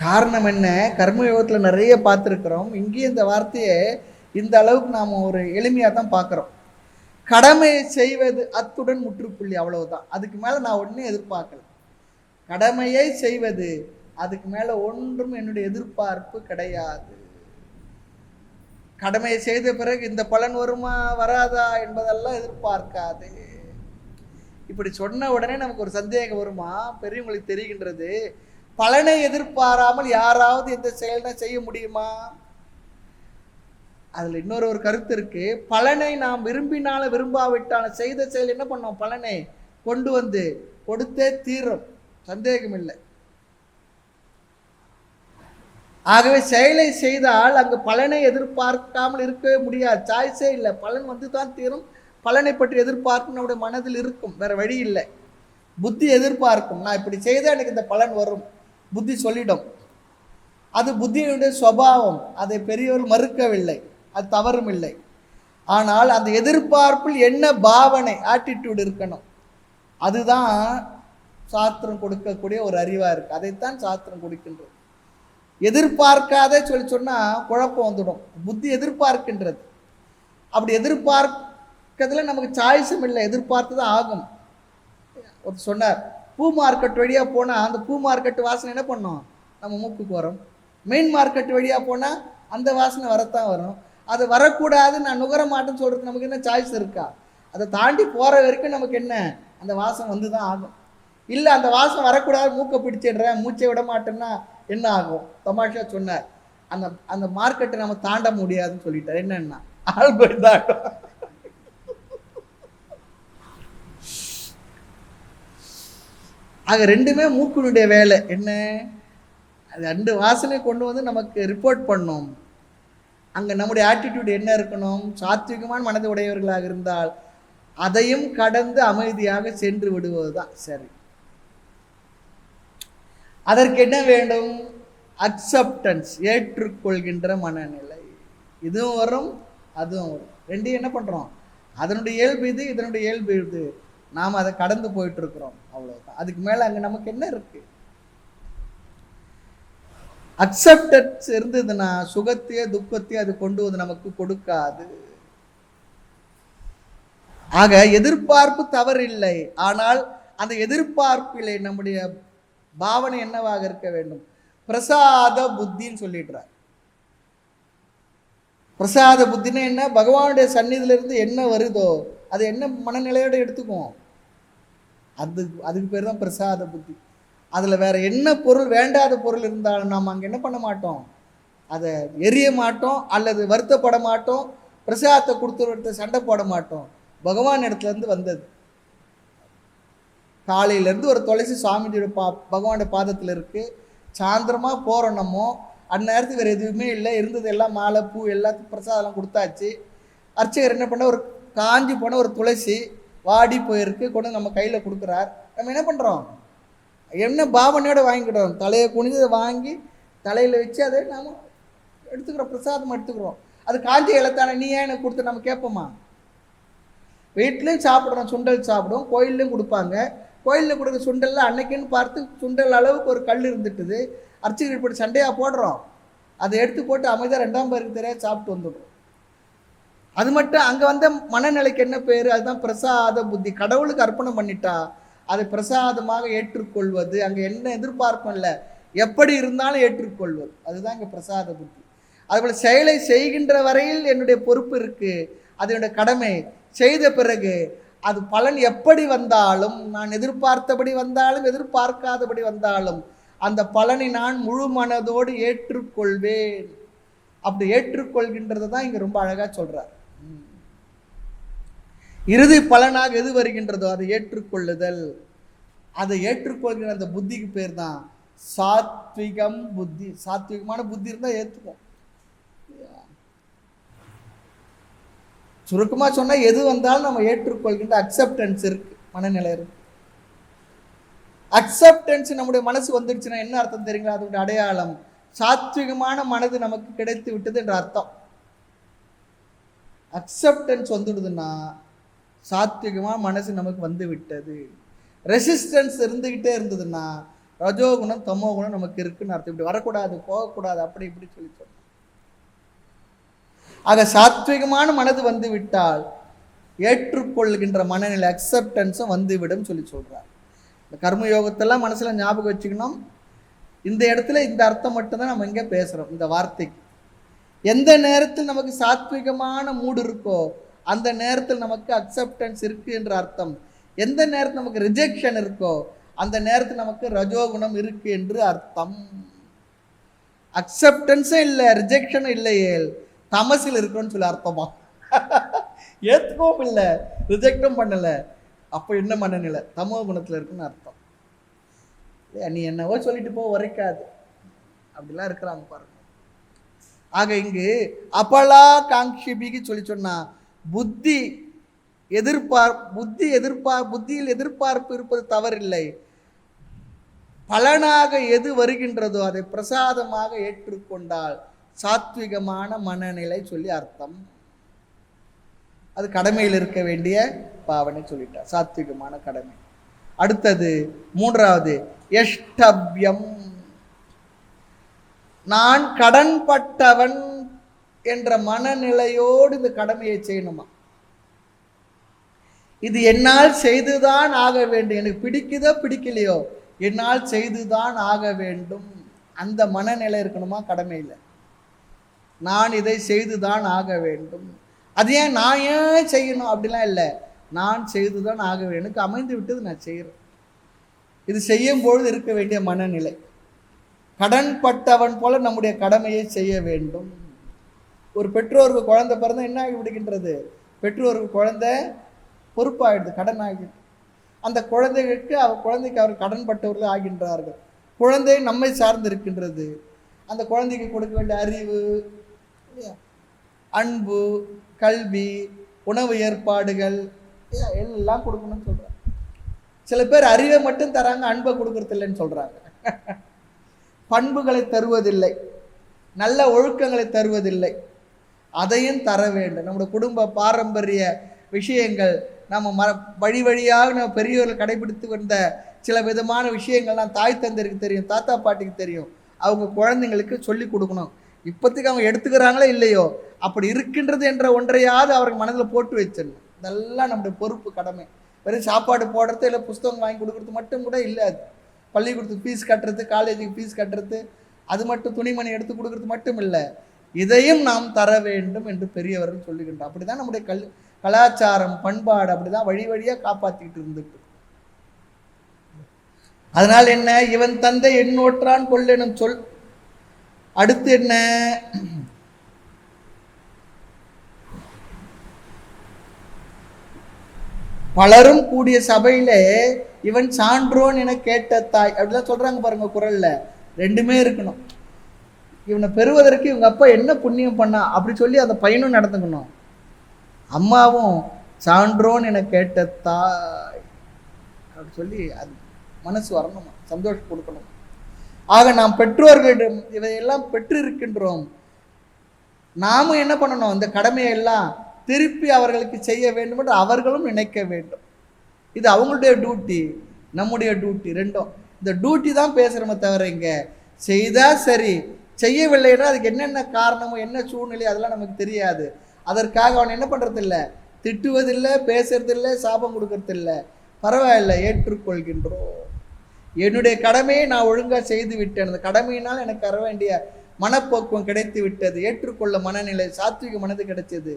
காரணம் என்ன? கர்மயோகத்தில் நிறைய பார்த்துருக்கிறோம். இங்கேயும் இந்த வார்த்தையை இந்த அளவுக்கு நாம் ஒரு எளிமையாக தான் பார்க்குறோம். கடமையை செய்வது அத்துடன் முற்றுப்புள்ளி, அவ்வளவுதான். அதுக்கு மேலே நான் ஒன்றும் எதிர்பார்க்கல. கடமையை செய்வது, அதுக்கு மேலே ஒன்றும் என்னுடைய எதிர்பார்ப்பு கிடையாது. கடமையை செய்த பிறகு இந்த பலன் வருமா வராதா என்பதெல்லாம் எதிர்பார்க்காது. இப்படி சொன்ன உடனே நமக்கு ஒரு சந்தேகம் வருமா? பெரியவங்களுக்கு தெரிகின்றது, பலனை எதிர்பாராமல் யாராவது எந்த செயல்னா செய்ய முடியுமா? அதுல இன்னொரு கருத்து இருக்கு. பலனை நாம் விரும்பினாலும் விரும்பாவிட்டாலும் செய்த செயல் என்ன பண்ணோம்? பலனை கொண்டு வந்து கொடுத்தே தீரும், சந்தேகம் இல்லை. ஆகவே செயலை செய்தால் அங்கு பலனை எதிர்பார்க்காமல் இருக்கவே முடியாது, சாய்ஸே இல்லை. பலன் வந்து தான் தீரும். பலனை பற்றி எதிர்பார்க்கும் நம்முடைய மனதில் இருக்கும், வேற வழி இல்லை. புத்தி எதிர்பார்க்கும், நான் இப்படி செய்தால் எனக்கு இந்த பலன் வரும், புத்தி சொல்லிடும். அது புத்தியினுடைய சுபாவம், அதை பெரியவர் மறுக்கவில்லை, அது தவறும் இல்லை. ஆனால் அந்த எதிர்பார்ப்பில் என்ன பாவனை, ஆட்டிடியூட் இருக்கணும். அதுதான் சாஸ்திரம் கொடுக்கக்கூடிய ஒரு அறிவா இருக்கு. அதைத்தான் சாஸ்திரம் கொடுக்கின்றது. எதிர்பார்க்காத சொல்லி சொன்னா குழப்பம் வந்துடும். புத்தி எதிர்பார்க்கின்றது. அப்படி எதிர்பார்க்கறதுல நமக்கு சாய்ஸும் இல்லை, எதிர்பார்த்து தான் ஆகும். ஒரு சொன்னார், பூ மார்க்கெட் வழியா போனா அந்த பூ மார்க்கெட் வாசனை என்ன பண்ணோம்? நம்ம மூக்குக்கு வரும். மெயின் மார்க்கெட் வழியா போனா அந்த வாசனை வரத்தான் வரும். அது வரக்கூடாது, நான் நுகர மாட்டேன்னு சொல்றது நமக்கு என்ன சாய்ஸ் இருக்கா? அதை தாண்டி போற வரைக்கும் நமக்கு என்ன, அந்த வாசனை வந்து தான் ஆகும். இல்லை அந்த வாசனை வரக்கூடாது, மூக்கை பிடிச்சிடுறேன், மூச்சை விட மாட்டேன்னா என்ன ஆகும்? தமாஷா சொன்னார், அந்த அந்த மார்க்கெட்டை நம்ம தாண்ட முடியாதுன்னு சொல்லிட்டார். என்னன்னா ஆல்பர்ட் தான். ஆக ரெண்டுமே மூக்கினுடைய வேலை என்ன? அது ரெண்டு வாசனை கொண்டு வந்து நமக்கு ரிப்போர்ட் பண்ணும். அங்க நம்முடைய ஆட்டிடியூட் என்ன இருக்கணும்? சாத்விகமான மனதை உடையவர்களாக இருந்தால் அதையும் கடந்து அமைதியாக சென்று விடுவதுதான் சரி. அதற்கு என்ன வேண்டும்? அக்செப்டன்ஸ், ஏற்றுக்கொள்கின்ற மனநிலை. இதுவும் வரும் அதுவும் வரும். ரெண்டையும் என்ன பண்றோம்? அதனுடைய இயல்பு இது, இதனுடைய இயல்பு இது. நாம் அதை கடந்து போயிட்டு இருக்கிறோம், அவ்வளவுதான். அதுக்கு மேல அங்க நமக்கு என்ன இருக்கு? அக்செப்டன்ஸ் இருந்ததுன்னா சுகத்தையோ துக்கத்தையோ அது கொண்டு வந்து நமக்கு கொடுக்காது. ஆக எதிர்பார்ப்பு தவறில்லை, ஆனால் அந்த எதிர்பார்ப்பிலே நம்முடைய பாவனை என்னவாக இருக்க வேண்டும்? பிரசாத புத்தின்னு சொல்லிடுறார். பிரசாத புத்தினா என்ன? பகவானுடைய சந்நிதியிலிருந்து என்ன வருதோ அது என்ன மனநிலையோடு எடுத்துக்குவோம், அதுக்கு பேர் தான் பிரசாத புத்தி. அதில் வேற என்ன பொருள், வேண்டாத பொருள் இருந்தாலும் நாம் அங்கே என்ன பண்ண மாட்டோம், அதை எரிய மாட்டோம், அல்லது வருத்தப்பட மாட்டோம், பிரசாதத்தை கொடுத்து சண்டை போட மாட்டோம். பகவான் இடத்துலேருந்து வந்தது. காலையிலேருந்து ஒரு துளசி சுவாமிஜியோட பகவானோட பாதத்தில் இருக்குது. சாயந்தரமாக போகிறோம் நம்ம, அந்நேரத்துக்கு வேறு எதுவுமே இல்லை, இருந்தது எல்லாம் மாலை பூ எல்லாத்துக்கும் பிரசாதம்லாம் கொடுத்தாச்சு. அர்ச்சகர் என்ன பண்ண, ஒரு காஞ்சி போன ஒரு துளசி வாடி போயிருக்கு, கொண்டு நம்ம கையில் கொடுக்குறார். நம்ம என்ன பண்ணுறோம், என்ன பாவனையோடு வாங்கிக்கிறோம், தலையை குனிஞ்சதை வாங்கி தலையில் வச்சு அதை நாம் எடுத்துக்கிறோம், பிரசாதம் எடுத்துக்கிறோம். அது காஞ்சி இலத்தானே, நீ ஏன் எனக்கு கொடுத்து நம்ம கேட்போமா? வீட்லேயும் சாப்பிட்றோம், சுண்டல் சாப்பிடுவோம், கோயில்லையும் கொடுப்பாங்க. கோயிலில் கொடுக்குற சுண்டலில் அன்னைக்குன்னு பார்த்து சுண்டல் அளவுக்கு ஒரு கல் இருந்துட்டுது, அர்ச்சகர் போட்டு சண்டையாக போடுறோம், அதை எடுத்து போட்டு அமைதியாக 2ஆம் பேருக்கு தெரியாது சாப்பிட்டு வந்துடுறோம். அது மட்டும் அங்கே வந்த மனநிலைக்கு என்ன பேர், அதுதான் பிரசாத புத்தி. கடவுளுக்கு அர்ப்பணம் பண்ணிட்டா அதை பிரசாதமாக ஏற்றுக்கொள்வது, அங்கே என்ன எதிர்பார்ப்பும் இல்லை, எப்படி இருந்தாலும் ஏற்றுக்கொள்வது, அதுதான் இங்கே பிரசாத புத்தி. அதுபோல் செயலை செய்கின்ற வரையில் என்னுடைய பொறுப்பு இருக்குது, அது என்னுடைய கடமை. செய்த பிறகு அது பலன் எப்படி வந்தாலும், நான் எதிர்பார்த்தபடி வந்தாலும் எதிர்பார்க்காதபடி வந்தாலும், அந்த பலனை நான் முழு மனதோடு ஏற்றுக்கொள்வேன். அப்படி ஏற்றுக்கொள்கின்றது தான் இங்கே ரொம்ப அழகாக சொல்கிறார். இறுதி பலனாக எது வருகின்றதோ அதை ஏற்றுக்கொள்ளுதல். அதை ஏற்றுக்கொள்கிற அந்த புத்திக்கு பேர் தான் சாத்விகம் புத்தி. சாத்விகமான புத்தி இருந்தால் ஏற்றுக்கும். சுருக்கமாக சொன்னால் எது வந்தாலும் நம்ம ஏற்றுக்கொள்கின்ற அக்செப்டன்ஸ் இருக்குது, மனநிலை இருக்குது. அக்செப்டன்ஸ் நம்முடைய மனசு வந்துடுச்சுன்னா என்ன அர்த்தம் தெரியுங்களா? அதோட அடையாளம் சாத்விகமான மனது நமக்கு கிடைத்து விட்டது என்ற அர்த்தம். அக்செப்டன்ஸ் வந்துடுதுன்னா சாத்விகமான மனசு நமக்கு வந்து விட்டது. ரெசிஸ்டன்ஸ் இருந்துக்கிட்டே இருந்ததுன்னா ரஜோகுணம் தமோகுணம் நமக்கு இருக்குன்னு அர்த்தம். இப்படி வரக்கூடாது, போகக்கூடாது, அப்படி இப்படி சொல்லி சொன்னோம். ஆக சாத்விகமான மனது வந்து விட்டால் ஏற்றுக்கொள்கின்ற மனநிலை அக்செப்டன்ஸும் வந்துவிடும் சொல்லி சொல்கிறார். இந்த கர்மயோகத்தெல்லாம் மனசில் ஞாபகம் வச்சுக்கணும். இந்த இடத்துல இந்த அர்த்தம் மட்டும்தான் நம்ம இங்கே பேசுகிறோம். இந்த வார்த்தைக்கு எந்த நேரத்தில் நமக்கு சாத்விகமான மூடு இருக்கோ அந்த நேரத்தில் நமக்கு அக்செப்டன்ஸ் இருக்குது என்ற அர்த்தம். எந்த நேரத்தில் நமக்கு ரிஜெக்ஷன் இருக்கோ அந்த நேரத்தில் நமக்கு ரஜோகுணம் இருக்கு என்று அர்த்தம். அக்செப்டன்ஸும் இல்லை, ரிஜெக்ஷனும் இல்லையே, தமசில் இருக்குன்னு சொல்லி அர்த்தமா? ஏற்றுக்கவும் இல்லை, ரிஜெக்டும் பண்ணலை, அப்போ என்ன மனநிலை? தமோ குணத்தில் இருக்குன்னு அர்த்தம். நீ என்னவோ சொல்லிட்டு போ, உரைக்காது, அப்படிலாம் இருக்கிறாங்க பாருங்க. ஆக இங்கு அபலா காங்கிபிக்கு சொல்லி சொன்னா புத்தி புத்தியில் எதிர்பார்ப்பு இருப்பது தவறில்லை. பலனாக எது வருகின்றதோ அதை பிரசாதமாக ஏற்றுக்கொண்டால் சாத்விகமான மனநிலை சொல்லி அர்த்தம். அது கடமையில் இருக்க வேண்டிய பாவனை சொல்லிட்டார், சாத்விகமான கடமை. அடுத்தது மூன்றாவது எஷ்டவ்யம். நான் கடன்பட்டவன் என்ற மனநிலையோடு இந்த கடமையை செய்யணுமா. இது என்னால் செய்துதான் ஆக வேண்டும், எனக்கு பிடிக்குதோ பிடிக்கலையோ என்னால் செய்துதான் ஆக வேண்டும், அந்த மனநிலை இருக்கணுமா கடமையில். நான் இதை செய்துதான் ஆக வேண்டும், அது ஏன் நான் ஏன் செய்யணும் அப்படிலாம் இல்லை, நான் செய்துதான் ஆக வேண்டும், எனக்கு அமைந்து விட்டது நான் செய்கிறேன். இது செய்யும் பொழுது இருக்க வேண்டிய மனநிலை. கடன்பட்டவன் போல நம்முடைய கடமையை செய்ய வேண்டும். ஒரு பெற்றோருக்கு குழந்தை பிறந்தா என்ன ஆகி விடுகின்றது? பெற்றோருக்கு குழந்தை பொறுப்பாகிடுது, கடன் ஆகிடுது. அந்த குழந்தைகளுக்கு குழந்தைக்கு அவர் கடன்பட்டவர்கள் ஆகின்றார்கள். குழந்தை நம்மை சார்ந்து இருக்கின்றது. அந்த குழந்தைக்கு கொடுக்க வேண்டிய அறிவு, அன்பு, கல்வி, உணவு ஏற்பாடுகள் எல்லாம் கொடுக்கணும்னு சொல்கிறாங்க. சில பேர் அறிவை மட்டும் தராங்க, அன்பை கொடுக்கறது இல்லைன்னு சொல்கிறாங்க. பண்புகளை தருவதில்லை, நல்ல ஒழுக்கங்களை தருவதில்லை, அதையும் தர வேண்டும். நம்முடைய குடும்ப பாரம்பரிய விஷயங்கள், நம்ம வழி வழியாக நம்ம பெரியவர்கள் கடைபிடித்து வந்த சில விதமான விஷயங்கள்லாம் தாய் தந்தைக்கு தெரியும், தாத்தா பாட்டிக்கு தெரியும், அவங்க குழந்தைங்களுக்கு சொல்லி கொடுக்கணும். இப்போதைக்கு அவங்க எடுத்துக்கிறாங்களோ இல்லையோ, அப்படி இருக்கின்றது என்ற ஒன்றையாவது அவருக்கு மனதில் போட்டு வச்சிடணும். இதெல்லாம் நம்முடைய பொறுப்பு, கடமை. வெறும் சாப்பாடு போடுறது இல்லை புஸ்தகம் வாங்கி கொடுக்குறது மட்டும் கூட இல்லை. அது பள்ளிக்கூடத்துக்கு ஃபீஸ் கட்டுறது, காலேஜுக்கு ஃபீஸ் கட்டுறது, அது மட்டும் துணிமணி எடுத்து கொடுக்குறது மட்டும் இல்லை, இதையும் நாம் தர வேண்டும் என்று பெரியவர்கள் சொல்லுகின்றோம். அப்படி தான் நம்முடைய கலாச்சாரம், பண்பாடு அப்படி தான் வழி வழியாக காப்பாற்றிக்கிட்டு இருந்துட்டு. அதனால் என்ன, இவன் தந்தை எண்ணோற்றான் கொள்ளெனும் சொல். அடுத்து என்ன, பலரும் கூடிய சபையிலே இவன் சான்றோன் என கேட்ட தாய் அப்படிலாம் சொல்றாங்க பாருங்க குறள்ல. ரெண்டுமே இருக்கணும். இவனை பெறுவதற்கு இவங்க அப்பா என்ன புண்ணியம் பண்ணா அப்படி சொல்லி அந்த பையனும் நடந்துக்கணும். அம்மாவும் சான்றோன் என கேட்ட தாய் அப்படி சொல்லி அது மனசு வரணுமா, சந்தோஷம் கொடுக்கணும். ஆக நாம் பெற்றோர்களிடம் இதையெல்லாம் பெற்று இருக்கின்றோம். நாமும் என்ன பண்ணணும், இந்த கடமையெல்லாம் திருப்பி அவர்களுக்கு செய்ய வேண்டும் என்று அவர்களும் நினைக்க வேண்டும். இது அவங்களுடைய டியூட்டி, நம்முடைய டியூட்டி, ரெண்டும். இந்த டியூட்டி தான் பேசுகிறோமே தவிர இங்க செய்தா சரி, செய்யவில்லைன்னா அதுக்கு என்னென்ன காரணமோ என்ன சூழ்நிலை அதெல்லாம் நமக்கு தெரியாது. அதற்காக அவன் என்ன பண்ணுறதில்லை, திட்டுவதில்லை, பேசுறதில்லை, சாபம் கொடுக்கறதில்லை. பரவாயில்லை, ஏற்றுக்கொள்கின்றோம். என்னுடைய கடமையை நான் ஒழுங்காக செய்து விட்டேன், அந்த கடமையினால் எனக்கு வர வேண்டிய மனப்போக்குவம் கிடைத்து விட்டது, ஏற்றுக்கொள்ள மனநிலை, சாத்விக மனது கிடைச்சது,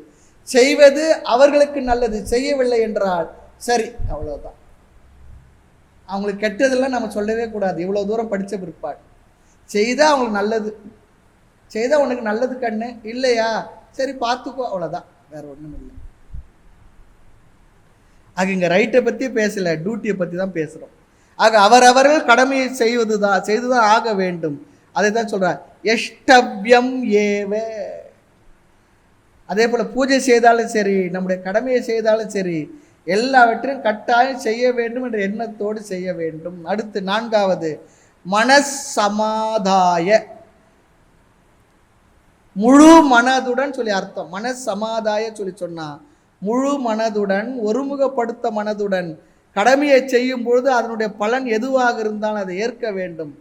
செய்வது அவர்களுக்கு நல்லது. செய்யவில்லை என்றால் சரி, அவ்வளோதான். அவங்களுக்கு கெட்டதெல்லாம் நம்ம சொல்லவே கூடாது. இவ்வளோ தூரம் படித்த பிற்பாடு செய்தால் அவங்களுக்கு நல்லது, செய்தால் உனக்கு நல்லது கண்ணு, இல்லையா சரி பார்த்துக்கோ, அவ்வளோதான், வேற ஒன்றும் இல்லை. ஆக இங்கே ரைட்டை பற்றி பேசலை, டியூட்டியை பற்றி தான் பேசுகிறோம். ஆக அவரவர்கள் கடமையை செய்துதான் ஆக வேண்டும். அதை தான் சொல்கிறார், எஷ்டவ்யம் ஏவ. அதே போல் பூஜை செய்தாலும் சரி, நம்முடைய கடமையை செய்தாலும் சரி, எல்லாவற்றையும் கட்டாயம் செய்ய வேண்டும் என்ற எண்ணத்தோடு செய்ய வேண்டும். அடுத்து நான்காவது, மனசமாதாய. முழு மனதுடன் சொல்லி அர்த்தம். மனசமாதாய சொல்லி சொன்னா முழு மனதுடன், ஒருமுகப்படுத்த மனதுடன் கடமையை செய்யும் பொழுது அதனுடைய பலன் எதுவாக இருந்தாலும் அதை ஏற்க வேண்டும்.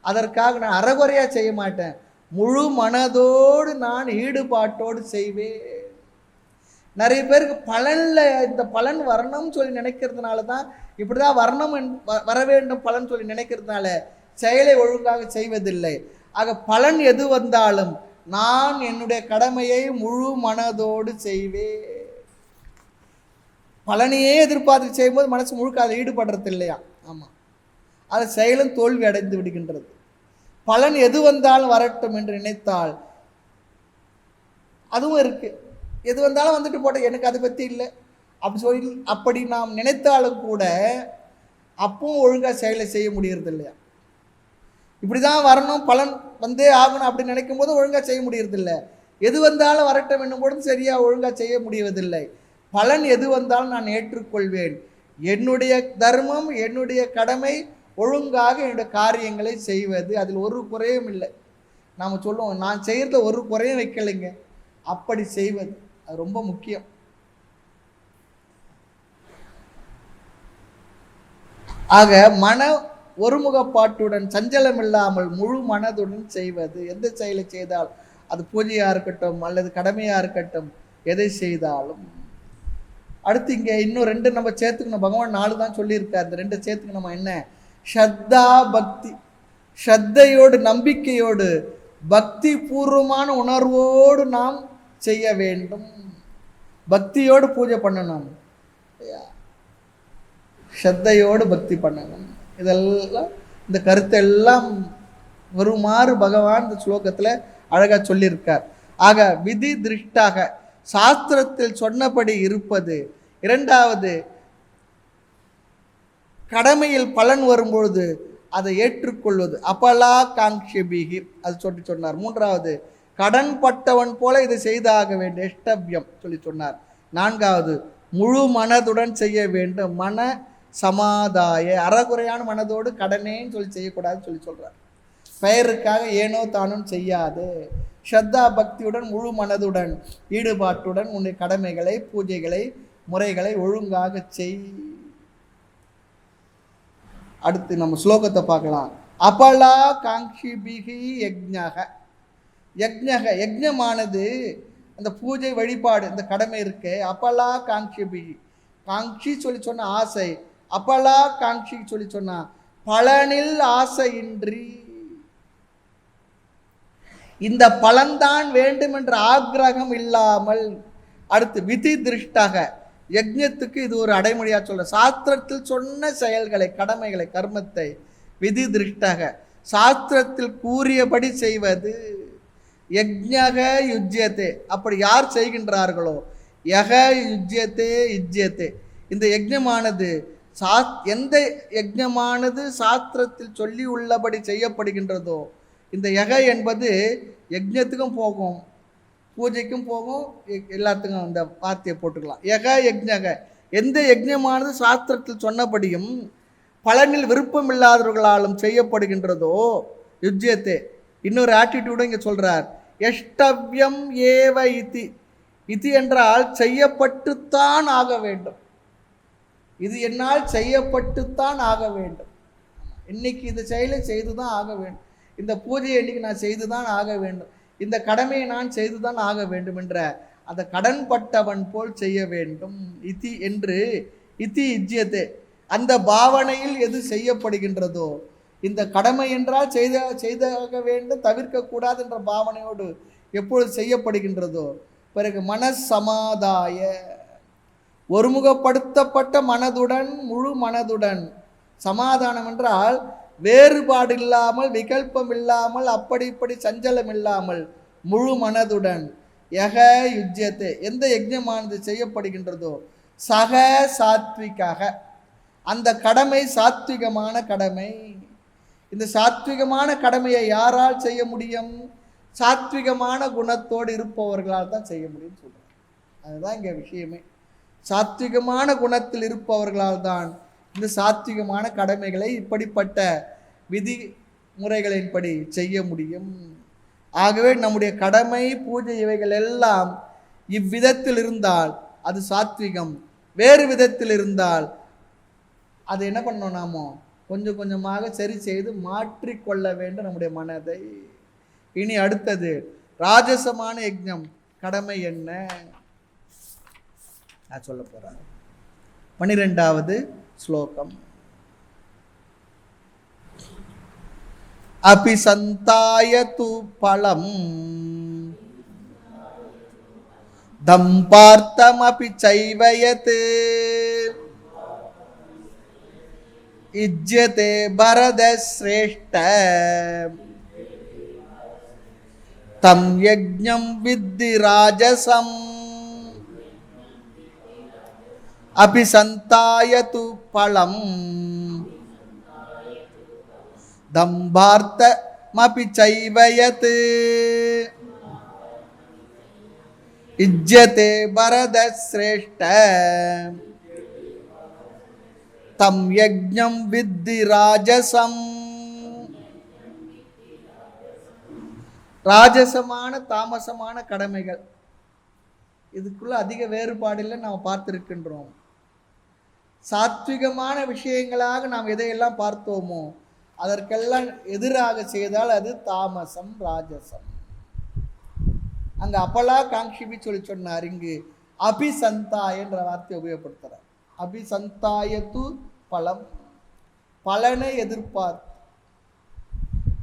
அதற்காக நான் அறகுறையா செய்ய மாட்டேன், முழு மனதோடு நான் ஈடுபாட்டோடு செய்வேன். நிறைய பேருக்கு பலன்ல இந்த பலன் வரணும்னு சொல்லி நினைக்கிறதுனால தான் இப்படிதான் வரணும் வர வேண்டும் பலன் சொல்லி நினைக்கிறதுனால செயலை ஒழுங்காக செய்வதில்லை. ஆக பலன் எது வந்தாலும் நான் என்னுடைய கடமையை முழு மனதோடு செய்வேன். பலனையே எதிர்பார்த்து செய்யும்போது மனசு முழுக்க அதை ஈடுபடுறது இல்லையா? ஆமாம், அது செயலும் தோல்வி அடைந்து விடுகின்றது. பலன் எது வந்தாலும் வரட்டும் என்று நினைத்தால் அதுவும் இருக்கு. எது வந்தாலும் வந்துட்டு போட்ட, எனக்கு அதை பற்றி இல்லை அப்படி சொல்லி அப்படி நாம் நினைத்தாலும் கூட அப்பவும் ஒழுங்காக செயலை செய்ய முடியறது இல்லையா? இப்படி தான் வரணும், பலன் வந்தே ஆகணும் அப்படின்னு நினைக்கும் போது ஒழுங்காக செய்ய முடியறதில்லை. எது வந்தாலும் வரட்டும் என்னும் போதும் சரியாக ஒழுங்காக செய்ய முடிவதில்லை. பலன் எது வந்தாலும் நான் ஏற்றுக்கொள்வேன். என்னுடைய தர்மம், என்னுடைய கடமை, ஒழுங்காக என்னுடைய காரியங்களை செய்வது, அதில் ஒரு குறையும் இல்லை. நாம் சொல்லுவோம், நான் செய்கிறத ஒரு குறையும் வைக்கலைங்க, அப்படி செய்வது அது ரொம்ப முக்கியம். ஆக மன ஒருமுகப்பாட்டுடன், சஞ்சலம் இல்லாமல் முழு மனதுடன் செய்வது. எந்த செயலை செய்தால், அது பூஜையாக இருக்கட்டும் அல்லது கடமையாக இருக்கட்டும், எதை செய்தாலும். அடுத்து இங்கே இன்னும் ரெண்டு நம்ம சேர்த்துக்கணும். பகவான் 4 தான் சொல்லியிருக்கார், இந்த 2 சேர்த்துக்கணும். நம்ம என்ன, ஸ்ரத்தா பக்தி. ஸ்ரத்தையோடு, நம்பிக்கையோடு, பக்தி பூர்வமான உணர்வோடு நாம் செய்ய வேண்டும். பக்தியோடு பூஜை பண்ணணும், ஸ்ரத்தையோடு பக்தி பண்ணணும். இதெல்லாம் இந்த கருத்தெல்லாம் வருமாறு பகவான் இந்த ஸ்லோகத்தில் அழகாக சொல்லியிருக்கார். ஆக விதி திருஷ்டாக, சாஸ்திரத்தில் சொன்னபடி இருப்பது. இரண்டாவது, கடமையில் பலன் வரும்பொழுது அதை ஏற்றுக்கொள்வது. அப்பலா காங்ஷபிகி, அது சொல்லி சொன்னார். மூன்றாவது, கடன் பட்டவன் போல இதை செய்தாக வேண்டும், எஷ்டவ்யம் சொல்லி சொன்னார். நான்காவது, முழு மனதுடன் செய்ய வேண்டும், மன சமாதாய. அறகுறையான மனதோடு கடனேன்னு சொல்லி செய்யக்கூடாதுன்னு சொல்லி சொல்றார். பெயருக்காக ஏனோ தானும் செய்யாது. ஸ்ரத்தா பக்தியுடன், முழு மனதுடன், ஈடுபாட்டுடன் உன்னுடைய கடமைகளை, பூஜைகளை, முறைகளை ஒழுங்காக செய். அடுத்து நம்ம ஸ்லோகத்தை பார்க்கலாம். அபலா காங்ஷிபிகி யக்ஞக. யக்ஞக, யக்ஞமானது அந்த பூஜை வழிபாடு, இந்த கடமை இருக்கு. அபலா காங்ஷிபிகி, காங்ஷி சொல்லி சொன்ன ஆசை, அபலா காங்ஷி சொல்லி சொன்னா பலனில் ஆசையின்றி, இந்த பலன்தான் வேண்டும் என்ற ஆக்ரகம் இல்லாமல். அடுத்து விதி திருஷ்டாக, யஜ்ஞத்துக்கு இது ஒரு அடைமொழியா சொல்ற. சாஸ்திரத்தில் சொன்ன செயல்களை, கடமைகளை, கர்மத்தை விதி திருஷ்டக, சாஸ்திரத்தில் கூறியபடி செய்வது. யஜ்ஞக யுஜ்யத்தே, அப்படி யார் செய்கின்றார்களோ, யக யுஜ்யத்தே யுஜ்யத்தே, இந்த யஜ்ஞமானது எந்த யஜ்ஞமானது சாஸ்திரத்தில் சொல்லி உள்ளபடி செய்யப்படுகின்றதோ, இந்த யக என்பது யஜ்ஞத்துக்கும் போகும், பூஜைக்கும் போகும், எல்லாத்துக்கும் அந்த வார்த்தையை போட்டுக்கலாம். யக யஜ்ஞக, எந்த யஜ்ஞமானது சாஸ்திரத்தில் சொன்னபடியும் பலனில் விருப்பம் இல்லாதவர்களாலும் செய்யப்படுகின்றதோ, யுஜ்யத்தே. இன்னொரு ஆட்டிடியூடும் இங்கே சொல்றார், எஷ்டவ்யம் ஏவ இதி. இது என்றால் செய்யப்பட்டுத்தான் ஆக வேண்டும். இது என்னால் செய்யப்பட்டுத்தான் ஆக வேண்டும். இன்னைக்கு இந்த செயலை செய்து தான் ஆக வேண்டும், இந்த பூஜையை இன்னைக்கு நான் செய்து தான் ஆக வேண்டும், இந்த கடமையை நான் செய்து தான் ஆக வேண்டும் என்ற அந்த கடன்பட்டவன் போல் செய்ய வேண்டும். இதி என்று இதி இஜ்யத்தே, அந்த பாவனையில் எது செய்யப்படுகின்றதோ, இந்த கடமை என்றால் செய்தாக வேண்டும், தவிர்க்கக்கூடாது என்ற பாவனையோடு எப்பொழுது செய்யப்படுகின்றதோ, பிறகு மனசமாதாய, ஒருமுகப்படுத்தப்பட்ட மனதுடன், முழு மனதுடன். சமாதானம் என்றால் வேறுபாடு இல்லாமல், விகல்பம் இல்லாமல், அப்படி இப்படி சஞ்சலம் இல்லாமல் முழு மனதுடன். யக யுஜ்யத்தே, எந்த யஜ்ஞமானது செய்யப்படுகின்றதோ, சக சாத்விகாக, அந்த கடமை சாத்விகமான கடமை. இந்த சாத்விகமான கடமையை யாரால் செய்ய முடியும்? சாத்விகமான குணத்தோடு இருப்பவர்களால் தான் செய்ய முடியும்னு சொல்றாங்க. அதுதான் இங்கே விஷயமே. சாத்விகமான குணத்தில் இருப்பவர்களால் தான் இந்த சாத்விகமான கடமைகளை இப்படிப்பட்ட விதி முறைகளின்படி செய்ய முடியும். ஆகவே நம்முடைய கடமை, பூஜை இவைகள் எல்லாம் இவ்விதத்தில் இருந்தால் அது சாத்விகம், வேறு விதத்தில் இருந்தால் அது என்ன பண்ணோம், நாமோ கொஞ்சம் கொஞ்சமாக சரி செய்து மாற்றிக்கொள்ள வேண்டும் நம்முடைய மனதை. இனி அடுத்தது ராஜசமான யஜ்ஞம் கடமை என்ன நான் சொல்ல போறேன். 12வது ஸ்லோகம். அபிசந்தாயது பலம் தம்பார்த்தமபி சைவயத் இஜ்யதே பரத ஸ்ரேஷ்ட தம் யஜ்ஞம் வித்தி ராஜசம். அபிசந்தாயது பலம் தம்பார்த்தமபி சைவயத் இஜ்யதே பரத ஸ்ரேஷ்ட தம் யஜ்ஞம் வித்தி ராஜசம். ராஜசமான தாமசமான கடமைகள், இதுக்குள்ள அதிக வேறுபாடில்லை நாம் பார்த்திருக்கின்றோம். சாத்விகமான விஷயங்களாக நாம் எதையெல்லாம் பார்த்தோமோ அதற்கெல்லாம் எதிராக செய்தால் அது தாமசம், ராஜசம். அங்க அப்பலா காங்கிபி சொல்லி சொன்னார், இங்கு அபிசந்தாய என்ற வார்த்தையை உபயோகப்படுத்துறார். அபிசந்தாயத்து பலம், பலனை எதிர்பார்த்து.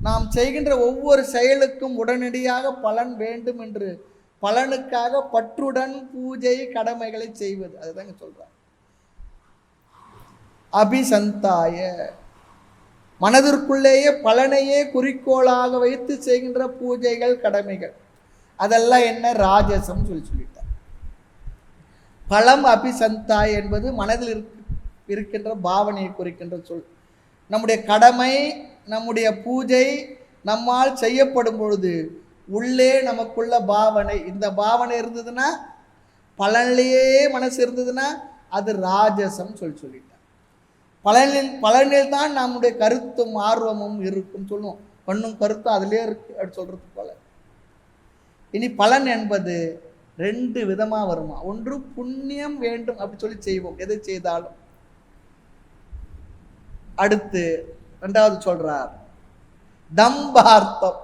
நாம் செய்கின்ற ஒவ்வொரு செயலுக்கும் உடனடியாக பலன் வேண்டும் என்று பலனுக்காக பற்றுடன் பூஜை கடமைகளை செய்வது, அதுதாங்க சொல்றார். அபிசந்தாய, மனதிற்குள்ளேயே பலனையே குறிக்கோளாக வைத்து செய்கின்ற பூஜைகள் கடமைகள், அதெல்லாம் என்ன? ராஜசம் சொல்லிட்டார். பலம் அபிசந்தாய் என்பது மனதில் இருக்கின்ற பாவனையை குறிக்கின்ற சொல். நம்முடைய கடமை, நம்முடைய பூஜை நம்மால் செய்யப்படும் பொழுது உள்ளே நமக்குள்ள பாவனை, இந்த பாவனை இருந்ததுன்னா, பலனிலேயே மனசு இருந்ததுன்னா அது ராஜசம் சொல்லிட்டார். பலனில் தான் நம்முடைய கருத்தும் ஆர்வமும் இருக்கும் சொல்லுவோம். கண்ணும் கருத்தும் அதிலே இருக்கு அப்படி சொல்றது போல. இனி பலன் என்பது 2 விதமா வருமா. ஒன்று புண்ணியம் வேண்டும் அப்படி சொல்லி செய்வோம் எதை செய்தாலும். அடுத்து 2வது சொல்றார் தம்பார்த்தம்,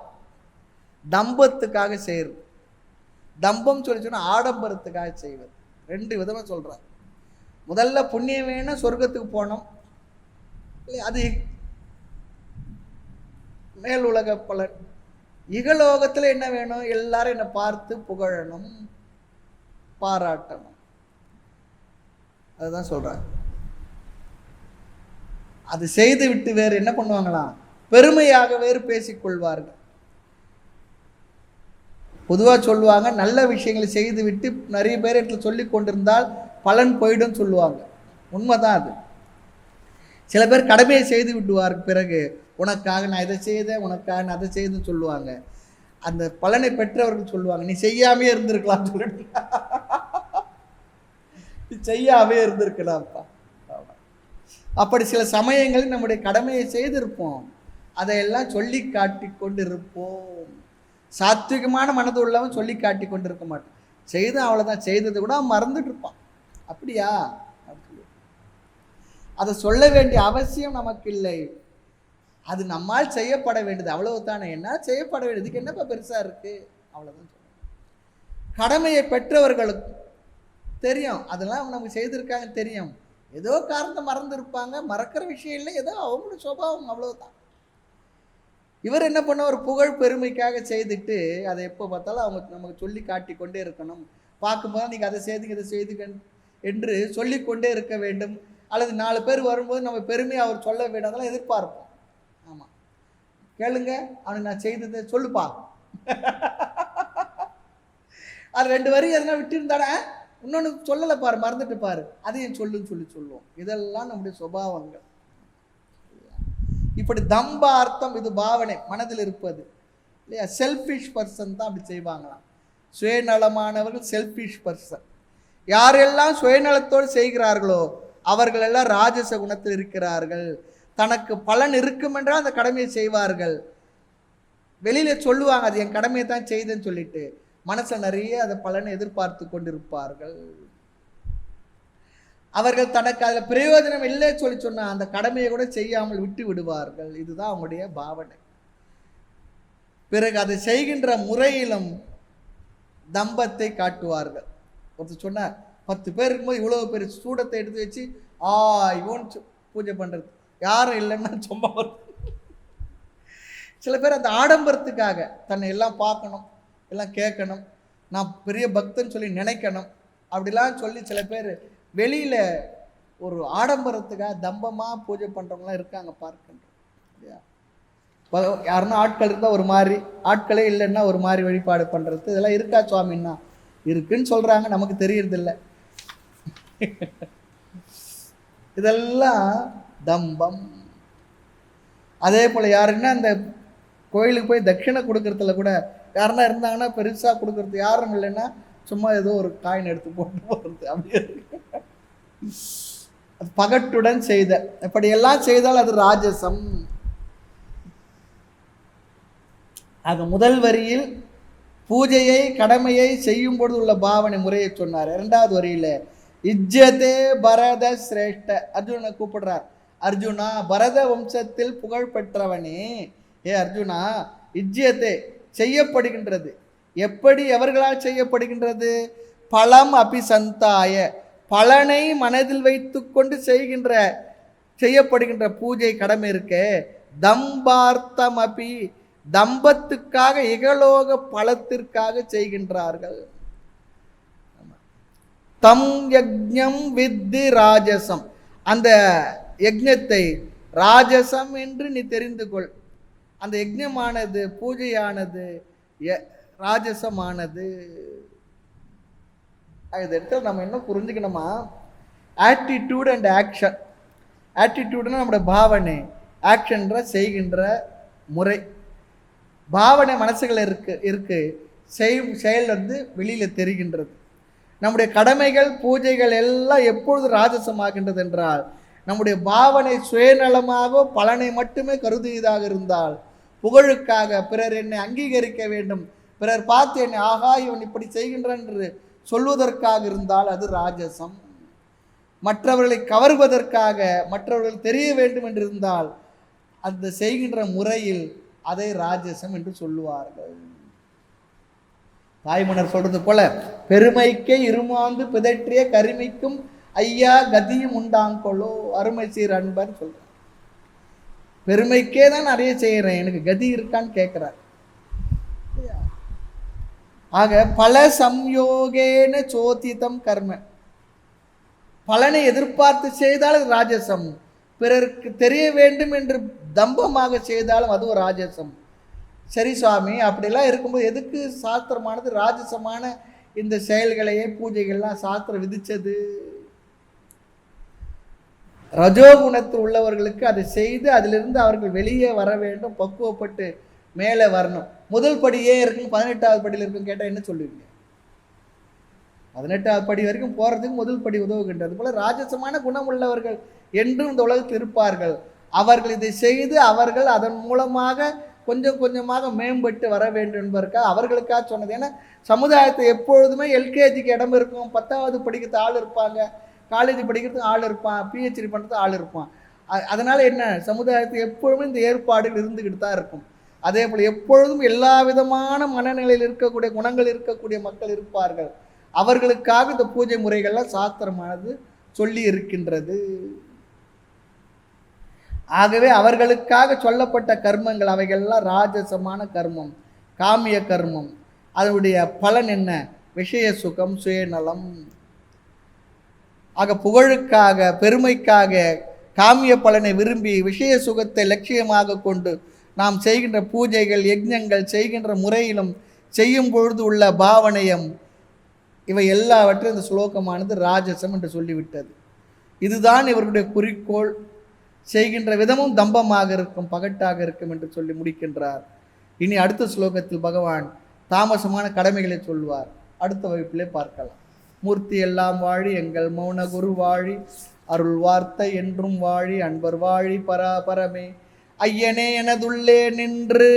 தம்பத்துக்காக செய்யறது. தம்பம் சொல்லி சொன்னா ஆடம்பரத்துக்காக செய்வது. 2 விதமா சொல்றார். முதல்ல புண்ணியம் வேணும், சொர்க்கத்துக்கு போனோம், அது மேல் உலக பலன். இகலோகத்துல என்ன வேணும்? எல்லாரும் என்னை பார்த்து புகழணும், பாராட்டணும், அதுதான் சொல்றாங்க. அது செய்து விட்டு வேறு என்ன பண்ணுவாங்களாம், பெருமையாக வேறு பேசிக்கொள்வார்கள். பொதுவாக சொல்லுவாங்க, நல்ல விஷயங்களை செய்து விட்டு நிறைய பேர் இடத்துல சொல்லி கொண்டிருந்தால் பலன் போயிடும் சொல்லுவாங்க. உண்மைதான் அது. சில பேர் கடமையை செய்து விட்டுவார், பிறகு உனக்காக நான் இதை செய்தேன், உனக்காக நான் அதை செய்துன்னு சொல்லுவாங்க. அந்த பலனை பெற்றவர்கள் சொல்லுவாங்க, நீ செய்யாமே இருந்திருக்கலாம் சொல்லிட்டு, நீ செய்யாமே இருந்திருக்கலாம்ப்பா. அப்படி சில சமயங்களில் நம்முடைய கடமையை செய்திருப்போம், அதையெல்லாம் சொல்லி காட்டி கொண்டு இருப்போம். சாத்விகமான மனது உள்ளவன் சொல்லி காட்டி கொண்டு இருக்க மாட்டான். செய்து அவ்வளோதான், செய்தது கூட அவன் மறந்துட்டு இருப்பான். அப்படியா? அதை சொல்ல வேண்டிய அவசியம் நமக்கு இல்லை. அது நம்மால் செய்யப்பட வேண்டியது, அவ்வளவுதானே. என்ன செய்யப்பட வேண்டியதுக்கு என்னப்பா பெருசா இருக்கு, அவ்வளவுதான். கடமையை பெற்றவர்களுக்கு தெரியும், அதெல்லாம் அவங்க நமக்கு செய்திருக்காங்க தெரியும். ஏதோ காரணத்தை மறந்து இருப்பாங்க, மறக்கிற விஷயம் இல்லை, ஏதோ அவங்களோட சுபாவம், அவ்வளவுதான். இவர் என்ன பண்ண, ஒரு புகழ் பெருமைக்காக செய்துட்டு அதை எப்போ பார்த்தாலும் அவங்க நமக்கு சொல்லி காட்டி கொண்டே இருக்கணும். பார்க்கும்போது நீங்கள் அதை செய்துங்க இதை செய்துங்க என்று சொல்லிக்கொண்டே இருக்க வேண்டும். அல்லது 4 பேர் வரும்போது நம்ம பெருமையை அவர் சொல்ல வேண்டும், அதெல்லாம் எதிர்பார்ப்போம். ஆமாம், கேளுங்க, அவனுக்கு நான் செய்ததை சொல்லுப்பா. அது 2 வரி எதனா விட்டு இருந்தானே, இன்னொன்று சொல்லலை பாரு, மறந்துட்டு பாரு, அதையும் சொல்லுன்னு சொல்லுவோம். இதெல்லாம் நம்முடைய சுபாவங்கள். இப்படி தம்பார்த்தம், இது பாவனை மனதில் இருப்பது இல்லையா. செல்ஃபிஷ் பர்சன் தான் அப்படி செய்வாங்களாம். சுயநலமானவர்கள் செல்ஃபிஷ் பர்சன். யாரெல்லாம் சுயநலத்தோடு செய்கிறார்களோ அவர்கள் எல்லாம் ராஜச குணத்தில் இருக்கிறார்கள். தனக்கு பலன் இருக்கும் என்றால் அந்த கடமையை செய்வார்கள். வெளியில சொல்லுவாங்க, அது என் கடமையை தான் செய்தேன்னு சொல்லிட்டு மனசில் நிறைய அதை பலனை எதிர்பார்த்து கொண்டிருப்பார்கள். அவர்கள் தனக்கு அதில் பிரயோஜனம் இல்லை சொல்லி சொன்ன அந்த கடமையை கூட செய்யாமல் விட்டு விடுவார்கள். இதுதான் அவங்களுடைய பாவனை. பிறகு அதை செய்கின்ற முறையிலும் தம்பத்தை காட்டுவார்கள். ஒருத்தர் சொன்னார், 10 பேர் இருக்கும்போது இவ்வளோ பெரிய சூடத்தை எடுத்து வச்சு இவன் பூஜை பண்ணுறது, யாரும் இல்லைன்னா சும்மா. சில பேர் அந்த ஆடம்பரத்துக்காக தன்னை எல்லாம் பார்க்கணும், எல்லாம் கேட்கணும், நான் பெரிய பக்தன்னு சொல்லி நினைக்கணும், அப்படிலாம் சொல்லி சில பேர் வெளியில் ஒரு ஆடம்பரத்துக்காக தம்பமாக பூஜை பண்ணுறவங்களாம் இருக்காங்க, பார்க்கின்றோம். யாருன்னா ஆட்கள் இருந்தால் ஒரு மாதிரி, ஆட்களே இல்லைன்னா ஒரு மாதிரி வழிபாடு பண்ணுறது, இதெல்லாம் இருக்கா சுவாமின்னா? இருக்குன்னு சொல்கிறாங்க, நமக்கு தெரியறதில்லை. இதெல்லாம் தம்பம். அதே போல் யாருன்னா அந்த கோயிலுக்கு போய் தட்சிணை கொடுக்கறதுல கூட யாருன்னா இருந்தாங்கன்னா பெருசாக கொடுக்கறது, யாரும் இல்லைன்னா சும்மா ஏதோ ஒரு காயின் எடுத்து போட்டு போகிறது, அப்படியே இருக்கு. அது பகட்டுடன் செய்த, இப்படியெல்லாம் செய்தால் அது ராஜசம். ஆக முதல் வரியில் பூஜையை கடமையை செய்யும் பொழுது உள்ள பாவனை முறையை சொன்னார். 2வது வரியில் இஜ்ஜதே பரத சிரேஷ்ட, அர்ஜுனனை கூப்பிடுறார். அர்ஜுனா, பரத வம்சத்தில் புகழ் பெற்றவனே, ஏ அர்ஜுனா, இஜ்ஜதே செய்யப்படுகின்றது. எப்படி எவர்களால் செய்யப்படுகின்றது? பலம் அபிசந்தாய, பலனை மனதில் வைத்து கொண்டு செய்யப்படுகின்ற பூஜை கடமை இருக்க. தம்பார்த்தம் அபி, தம்பத்துக்காக இகலோக பலத்திற்காக செய்கின்றார்கள். தம் யஜ்ஞம் வித்தி ராஜசம், அந்த யஜ்ஞத்தை ராஜசம் என்று நீ தெரிந்து கொள். அந்த யஜ்ஞமானது, பூஜையானது ராஜசமானது. இது இடத்துல நம்ம என்ன புரிஞ்சுக்கணுமா, ஆட்டிடியூட் அண்ட் ஆக்ஷன். ஆட்டிடியூட்னா நம்முடைய பாவனை, ஆக்ஷன்ற செய்கின்ற முறை. பாவனை மனசுகள் இருக்கு, செயல் வெளியில் தெரிகின்றது. நம்முடைய கடமைகள் பூஜைகள் எல்லாம் எப்பொழுது ராஜசமாகின்றது என்றால், நம்முடைய பாவனை சுயநலமாக பலனை மட்டுமே கருதியதாக இருந்தால், புகழுக்காக பிறர் என்னை அங்கீகரிக்க வேண்டும், பிறர் பார்த்து என்னை ஆகா இவன் இப்படி செய்கின்றான் என்று சொல்வதற்காக இருந்தால் அது ராஜசம். மற்றவர்களை கவர்வதற்காக, மற்றவர்கள் தெரிய வேண்டும் என்று இருந்தால் அந்த செய்கின்ற முறையில் அதை ராஜசம் என்று சொல்லுவார்கள். தாய்மன்னர் சொல்றது போல, பெருமைக்கே இருமாந்து பிதற்றிய கருமைக்கும் ஐயா கதியும் உண்டாங்கொள்ளோ, அருமை சீர் அன்பர் சொல்ற. பெருமைக்கே தான் நிறைய செய்யறேன், எனக்கு கதி இருக்கான்னு கேட்கிறார். ஆக பல சம்யோகேன சோதிதம் கர்ம, பலனை எதிர்பார்த்து செய்தால் அது ராஜசம், பிறருக்கு தெரிய வேண்டும் என்று தம்பமாக செய்தாலும் அது ஒரு ராஜசம். சரி சுவாமி, அப்படிலாம் இருக்கும்போது எதுக்கு சாஸ்திரமானது ராஜசமான இந்த செயல்களையே பூஜைகள்லாம் சாஸ்திரம் விதிச்சது? ரஜோகுணத்தில் உள்ளவர்களுக்கு அதை செய்து அதிலிருந்து அவர்கள் வெளியே வர வேண்டும், பக்குவப்பட்டு மேலே வரணும். முதல் படியே இருக்குன்னு 18வது படியில் இருக்குன்னு கேட்டால் என்ன சொல்லுவீங்க? 18வது படி வரைக்கும் போகிறதுக்கு முதல் படி உதவுகின்றது போல ராஜசமான குணம் உள்ளவர்கள் என்றும் இந்த உலகத்தில் இருப்பார்கள். அவர்கள் இதை செய்து அவர்கள் அதன் மூலமாக கொஞ்சம் கொஞ்சமாக மேம்பட்டு வர வேண்டும் என்பதற்காக அவர்களுக்காக சொன்னது. ஏன்னா சமுதாயத்தை எப்பொழுதுமே எல்கேஜிக்கு இடம் இருக்கும், 10வது படிக்கிறது ஆள் இருப்பாங்க, காலேஜ் படிக்கிறதுக்கு ஆள் இருப்பான், பிஹெச்டி பண்ணுறதுக்கு ஆள் இருப்பான். அதனால் என்ன, சமுதாயத்துக்கு எப்பொழுதுமே இந்த ஏற்பாடுகள் இருந்துக்கிட்டு தான் இருக்கும். அதே போல் எப்பொழுதும் எல்லா விதமான மனநிலையில் இருக்கக்கூடிய குணங்கள் இருக்கக்கூடிய மக்கள் இருப்பார்கள். அவர்களுக்காக இந்த பூஜை முறைகள்லாம் சாஸ்திரமானது சொல்லி இருக்கின்றது. ஆகவே அவர்களுக்காக சொல்லப்பட்ட கர்மங்கள் அவைகள்லாம் ராஜசமான கர்மம், காமிய கர்மம். அதனுடைய பலன் என்ன? விஷய சுகம், சுயநலம். ஆக புகழுக்காக, பெருமைக்காக, காமிய பலனை விரும்பி விஷய சுகத்தை லட்சியமாக கொண்டு நாம் செய்கின்ற பூஜைகள், யஜ்ஞங்கள் செய்கின்ற முறையிலும் செய்யும் பொழுது உள்ள பாவனையம், இவை எல்லாவற்றையும் இந்த ஸ்லோகமானது ராஜசம் என்று சொல்லிவிட்டது. இதுதான் இவர்களுடைய குறிக்கோள். செய்கின்ற விதமும் தம்பமாக இருக்கும், பகட்டாக இருக்கும் என்று சொல்லி முடிக்கின்றார். இனி அடுத்த ஸ்லோகத்தில் பகவான் தாமசமான கடமைகளை சொல்வார். அடுத்த வகுப்பிலே பார்க்கலாம். மூர்த்தி எல்லாம் வாழி, எங்கள் மௌன குரு வாழி, அருள் வார்த்தை என்றும் வாழி, அன்பர் வாழி பராபரமே. ஐயனே எனதுள்ளே நின்று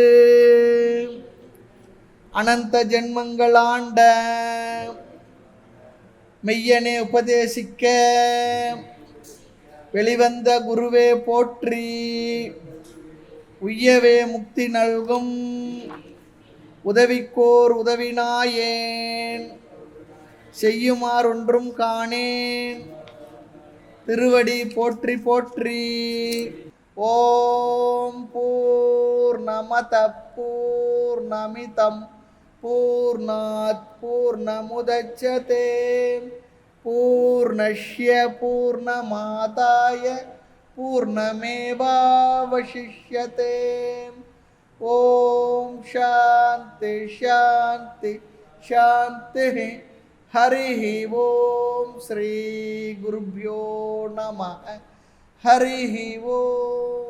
அனந்த ஜென்மங்கள் ஆண்ட மெய்யனே உபதேசிக்க வெளிவந்த குருவே போற்றி. உய்யவே முக்தி நல்கும் உதவிக்கோர் உதவினாயேன், செய்யுமாறு ஒன்றும் காணேன் திருவடி போற்றி போற்றி. ஓம் பூர்ணமத பூர்ணமிதம் பூர்ணாத் பூர்ணமுதச்யதே பூர்ணஸ்ய பூர்ணமாதாய பூர்ணமேவாவசிஷ்யதே. ஓம் சாந்தி சாந்தி சாந்தி. ஹரி ஓம். ஸ்ரீ குருப்யோ நமः. ஹரி ஓம்.